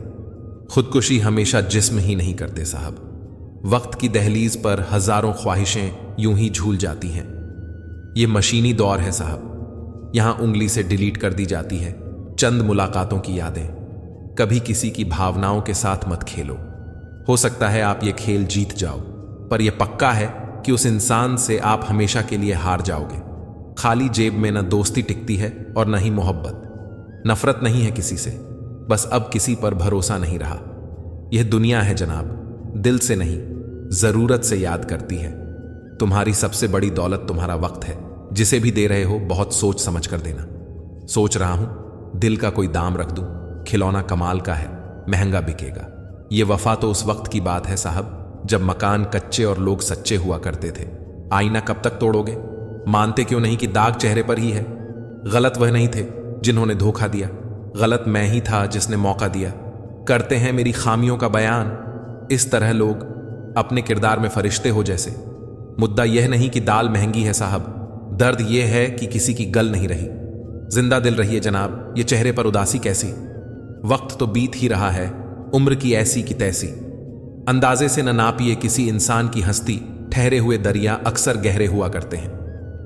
खुदकुशी हमेशा जिस्म ही नहीं करते साहब। वक्त की दहलीज पर हजारों ख्वाहिशें यूं ही झूल जाती हैं। यह मशीनी दौर है साहब, यहां उंगली से डिलीट कर दी जाती है चंद मुलाकातों की यादें। कभी किसी की भावनाओं के साथ मत खेलो। हो सकता है आप ये खेल जीत जाओ, पर यह पक्का है कि उस इंसान से आप हमेशा के लिए हार जाओगे। खाली जेब में न दोस्ती टिकती है और न ही मोहब्बत। नफरत नहीं है किसी से, बस अब किसी पर भरोसा नहीं रहा। यह दुनिया है जनाब, दिल से नहीं जरूरत से याद करती है। तुम्हारी सबसे बड़ी दौलत तुम्हारा वक्त है। जिसे भी दे रहे हो बहुत सोच समझ कर देना। सोच रहा हूं दिल का कोई दाम रख दूं, खिलौना कमाल का है, महंगा बिकेगा। ये वफा तो उस वक्त की बात है साहब, जब मकान कच्चे और लोग सच्चे हुआ करते थे। आईना कब तक तोड़ोगे? मानते क्यों नहीं कि दाग चेहरे पर ही है? गलत वह नहीं थे जिन्होंने धोखा दिया, गलत मैं ही था जिसने मौका दिया। करते हैं मेरी खामियों का बयान इस तरह लोग, अपने किरदार में फरिश्ते हो जैसे। मुद्दा यह नहीं कि दाल महंगी है साहब, दर्द यह है कि किसी की गल नहीं रही। जिंदा दिल रहिए जनाब, ये चेहरे पर उदासी कैसी? वक्त तो बीत ही रहा है, उम्र की ऐसी की तैसी। अंदाजे से न नापिए किसी इंसान की हस्ती, ठहरे हुए दरिया अक्सर गहरे हुआ करते हैं।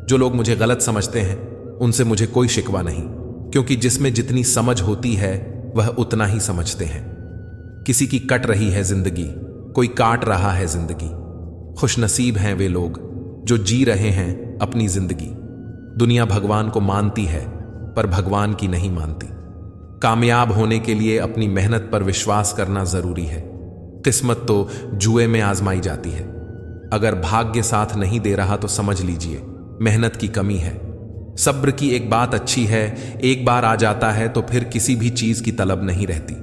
जो लोग मुझे गलत समझते हैं उनसे मुझे कोई शिकवा नहीं, क्योंकि जिसमें जितनी समझ होती है वह उतना ही समझते हैं। किसी की कट रही है जिंदगी, कोई काट रहा है जिंदगी। खुशनसीब हैं वे लोग जो जी रहे हैं अपनी जिंदगी। दुनिया भगवान को मानती है पर भगवान की नहीं मानती। कामयाब होने के लिए अपनी मेहनत पर विश्वास करना जरूरी है। किस्मत तो जुए में आजमाई जाती है। अगर भाग्य साथ नहीं दे रहा तो समझ लीजिए मेहनत की कमी है। सब्र की एक बात अच्छी है, एक बार आ जाता है तो फिर किसी भी चीज की तलब नहीं रहती।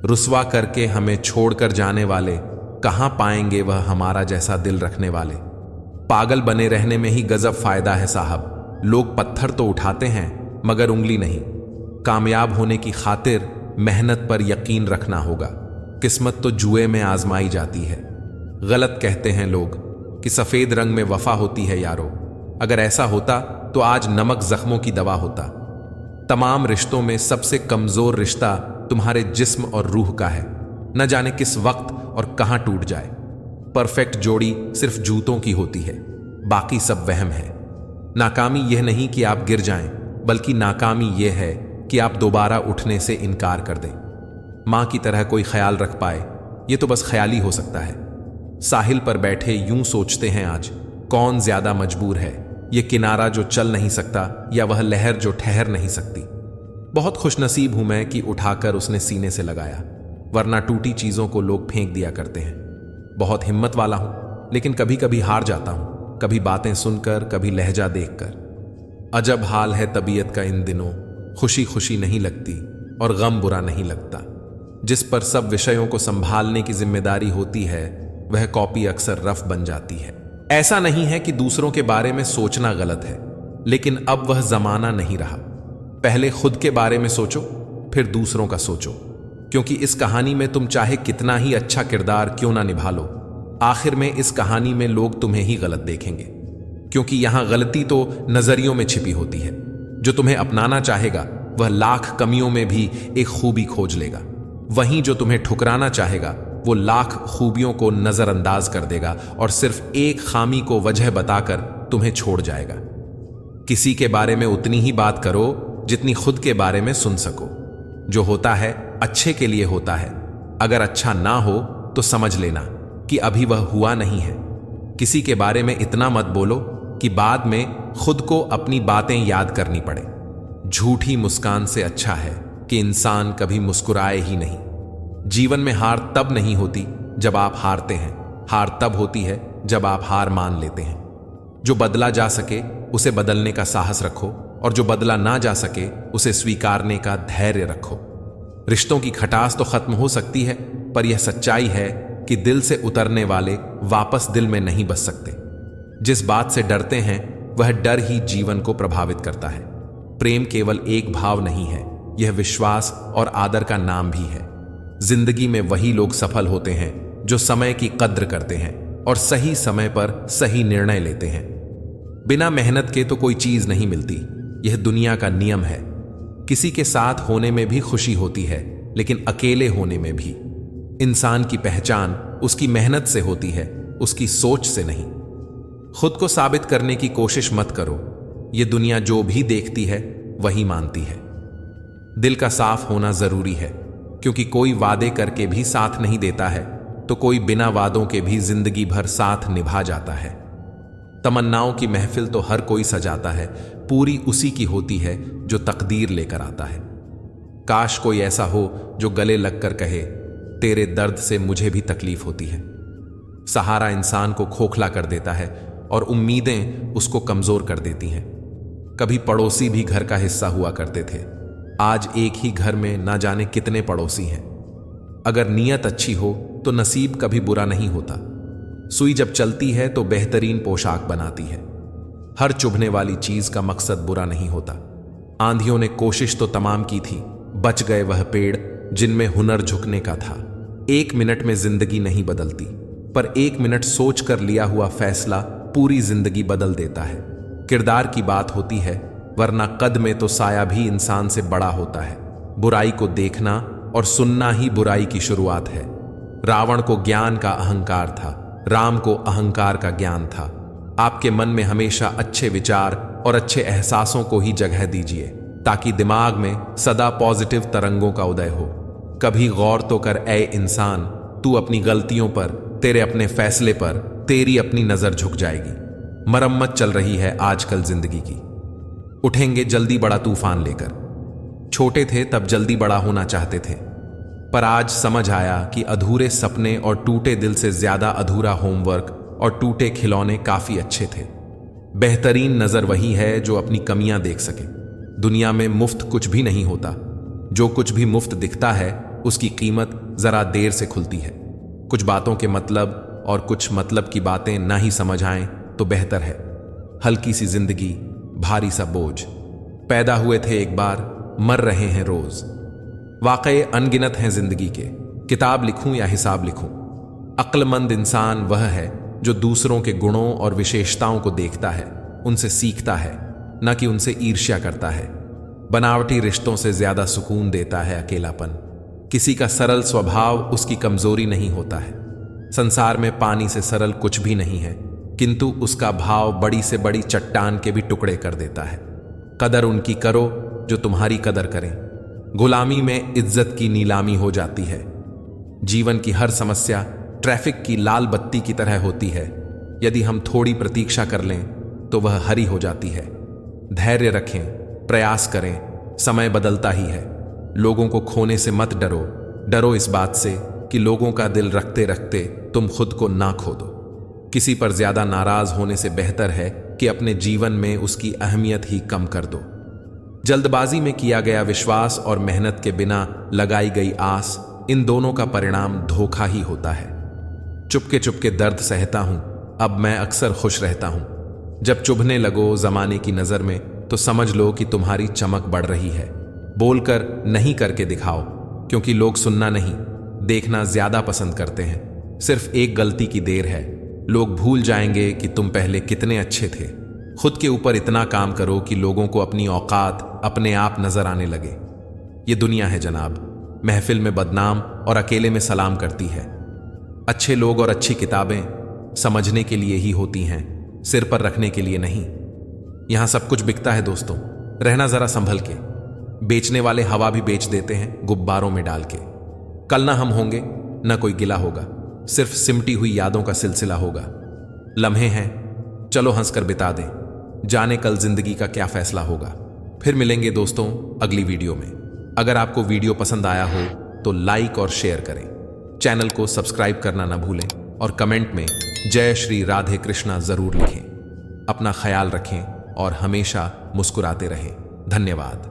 रुसवा करके हमें छोड़कर जाने वाले कहां पाएंगे वह हमारा जैसा दिल रखने वाले। पागल बने रहने में ही गजब फायदा है साहब। लोग पत्थर तो उठाते हैं मगर उंगली नहीं। कामयाब होने की खातिर मेहनत पर यकीन रखना होगा। किस्मत तो जुए में आजमाई जाती है। गलत कहते हैं लोग कि सफेद रंग में वफा होती है यारो। अगर ऐसा होता तो आज नमक जख्मों की दवा होता। तमाम रिश्तों में सबसे कमजोर रिश्ता तुम्हारे जिस्म और रूह का है। न जाने किस वक्त और कहां टूट जाए। परफेक्ट जोड़ी सिर्फ जूतों की होती है, बाकी सब वहम है। नाकामी यह नहीं कि आप गिर जाएं, बल्कि नाकामी यह है कि आप दोबारा उठने से इनकार कर दें। मां की तरह कोई ख्याल रख पाए यह तो बस ख्याल ही हो सकता है। साहिल पर बैठे यूं सोचते हैं आज, कौन ज्यादा मजबूर है, यह किनारा जो चल नहीं सकता या वह लहर जो ठहर नहीं सकती। बहुत खुशनसीब हूं मैं कि उठाकर उसने सीने से लगाया, वरना टूटी चीजों को लोग फेंक दिया करते हैं। बहुत हिम्मत वाला हूं, लेकिन कभी कभी हार जाता हूं, कभी बातें सुनकर, कभी लहजा देखकर। अजब हाल है तबीयत का इन दिनों, खुशी खुशी नहीं लगती और गम बुरा नहीं लगता। जिस पर सब विषयों को संभालने की जिम्मेदारी होती है वह कॉपी अक्सर रफ बन जाती है। ऐसा नहीं है कि दूसरों के बारे में सोचना गलत है, लेकिन अब वह जमाना नहीं रहा। पहले खुद के बारे में सोचो, फिर दूसरों का सोचो, क्योंकि इस कहानी में तुम चाहे कितना ही अच्छा किरदार क्यों ना निभा लो, आखिर में इस कहानी में लोग तुम्हें ही गलत देखेंगे। क्योंकि यहां गलती तो नजरियों में छिपी होती है। जो तुम्हें अपनाना चाहेगा वह लाख कमियों में भी एक खूबी खोज लेगा। वहीं जो तुम्हें ठुकराना चाहेगा वो लाख खूबियों को नजरअंदाज कर देगा और सिर्फ एक खामी को वजह बताकर तुम्हें छोड़ जाएगा। किसी के बारे में उतनी ही बात करो जितनी खुद के बारे में सुन सको। जो होता है अच्छे के लिए होता है। अगर अच्छा ना हो तो समझ लेना कि अभी वह हुआ नहीं है। किसी के बारे में इतना मत बोलो कि बाद में खुद को अपनी बातें याद करनी पड़े। झूठी मुस्कान से अच्छा है कि इंसान कभी मुस्कुराए ही नहीं। जीवन में हार तब नहीं होती जब आप हारते हैं, हार तब होती है जब आप हार मान लेते हैं। जो बदला जा सके उसे बदलने का साहस रखो और जो बदला ना जा सके उसे स्वीकारने का धैर्य रखो। रिश्तों की खटास तो खत्म हो सकती है, पर यह सच्चाई है कि दिल से उतरने वाले वापस दिल में नहीं बस सकते। जिस बात से डरते हैं वह डर ही जीवन को प्रभावित करता है। प्रेम केवल एक भाव नहीं है, यह विश्वास और आदर का नाम भी है। जिंदगी में वही लोग सफल होते हैं जो समय की कद्र करते हैं और सही समय पर सही निर्णय लेते हैं। बिना मेहनत के तो कोई चीज नहीं मिलती, यह दुनिया का नियम है। किसी के साथ होने में भी खुशी होती है, लेकिन अकेले होने में भी। इंसान की पहचान उसकी मेहनत से होती है, उसकी सोच से नहीं। खुद को साबित करने की कोशिश मत करो, यह दुनिया जो भी देखती है वही मानती है। दिल का साफ होना जरूरी है, क्योंकि कोई वादे करके भी साथ नहीं देता है, तो कोई बिना वादों के भी जिंदगी भर साथ निभा जाता है। तमन्नाओं की महफिल तो हर कोई सजाता है, पूरी उसी की होती है जो तकदीर लेकर आता है। काश कोई ऐसा हो जो गले लगकर कहे, तेरे दर्द से मुझे भी तकलीफ होती है। सहारा इंसान को खोखला कर देता है और उम्मीदें उसको कमजोर कर देती हैं। कभी पड़ोसी भी घर का हिस्सा हुआ करते थे, आज एक ही घर में ना जाने कितने पड़ोसी हैं। अगर नीयत अच्छी हो तो नसीब कभी बुरा नहीं होता। सुई जब चलती है तो बेहतरीन पोशाक बनाती है। हर चुभने वाली चीज का मकसद बुरा नहीं होता। आंधियों ने कोशिश तो तमाम की थी, बच गए वह पेड़ जिनमें हुनर झुकने का था। 1 मिनट में जिंदगी नहीं बदलती, पर 1 मिनट सोच कर लिया हुआ फैसला पूरी जिंदगी बदल देता है। किरदार की बात होती है, वरना कद में तो साया भी इंसान से बड़ा होता है। बुराई को देखना और सुनना ही बुराई की शुरुआत है। रावण को ज्ञान का अहंकार था, राम को अहंकार का ज्ञान था। आपके मन में हमेशा अच्छे विचार और अच्छे एहसासों को ही जगह दीजिए, ताकि दिमाग में सदा पॉजिटिव तरंगों का उदय हो। कभी गौर तो कर ऐ इंसान, तू अपनी गलतियों पर, तेरे अपने फैसले पर तेरी अपनी नजर झुक जाएगी। मरम्मत चल रही है आजकल जिंदगी की। उठेंगे जल्दी बड़ा तूफान लेकर। छोटे थे तब जल्दी बड़ा होना चाहते थे, पर आज समझ आया कि अधूरे सपने और टूटे दिल से ज्यादा अधूरा होमवर्क और टूटे खिलौने काफी अच्छे थे। बेहतरीन नजर वही है जो अपनी कमियां देख सके। दुनिया में मुफ्त कुछ भी नहीं होता। जो कुछ भी मुफ्त दिखता है उसकी कीमत जरा देर से खुलती है। कुछ बातों के मतलब और कुछ मतलब की बातें ना ही समझ आएं तो बेहतर है। हल्की सी जिंदगी, भारी सा बोझ। पैदा हुए थे एक बार, मर रहे हैं रोज। वाकई अनगिनत हैं जिंदगी के, किताब लिखूं या हिसाब लिखूं। अक्लमंद इंसान वह है जो दूसरों के गुणों और विशेषताओं को देखता है, उनसे सीखता है, न कि उनसे ईर्ष्या करता है। बनावटी रिश्तों से ज्यादा सुकून देता है अकेलापन। किसी का सरल स्वभाव उसकी कमजोरी नहीं होता है। संसार में पानी से सरल कुछ भी नहीं है, किंतु उसका भाव बड़ी से बड़ी चट्टान के भी टुकड़े कर देता है। कदर उनकी करो जो तुम्हारी कदर करें। गुलामी में इज्जत की नीलामी हो जाती है। जीवन की हर समस्या ट्रैफिक की लाल बत्ती की तरह होती है। यदि हम थोड़ी प्रतीक्षा कर लें तो वह हरी हो जाती है। धैर्य रखें, प्रयास करें, समय बदलता ही है। लोगों को खोने से मत डरो, डरो इस बात से कि लोगों का दिल रखते रखते तुम खुद को ना खो दो। किसी पर ज्यादा नाराज होने से बेहतर है कि अपने जीवन में उसकी अहमियत ही कम कर दो। जल्दबाजी में किया गया विश्वास और मेहनत के बिना लगाई गई आस, इन दोनों का परिणाम धोखा ही होता है। चुपके चुपके दर्द सहता हूं, अब मैं अक्सर खुश रहता हूं। जब चुभने लगो जमाने की नजर में तो समझ लो कि तुम्हारी चमक बढ़ रही है। बोलकर नहीं करके दिखाओ, क्योंकि लोग सुनना नहीं, देखना ज्यादा पसंद करते हैं। सिर्फ एक गलती की देर है, लोग भूल जाएंगे कि तुम पहले कितने अच्छे थे। खुद के ऊपर इतना काम करो कि लोगों को अपनी औकात अपने आप नजर आने लगे। ये दुनिया है जनाब, महफिल में बदनाम और अकेले में सलाम करती है। अच्छे लोग और अच्छी किताबें समझने के लिए ही होती हैं, सिर पर रखने के लिए नहीं। यहां सब कुछ बिकता है दोस्तों, रहना जरा संभल के। बेचने वाले हवा भी बेच देते हैं गुब्बारों में डाल के। कल ना हम होंगे ना कोई गिला होगा, सिर्फ सिमटी हुई यादों का सिलसिला होगा। लम्हे हैं, चलो हंसकर बिता दें, जाने कल जिंदगी का क्या फैसला होगा। फिर मिलेंगे दोस्तों अगली वीडियो में। अगर आपको वीडियो पसंद आया हो तो लाइक और शेयर करें, चैनल को सब्सक्राइब करना ना भूलें और कमेंट में जय श्री राधे कृष्णा जरूर लिखें। अपना ख्याल रखें और हमेशा मुस्कुराते रहें। धन्यवाद।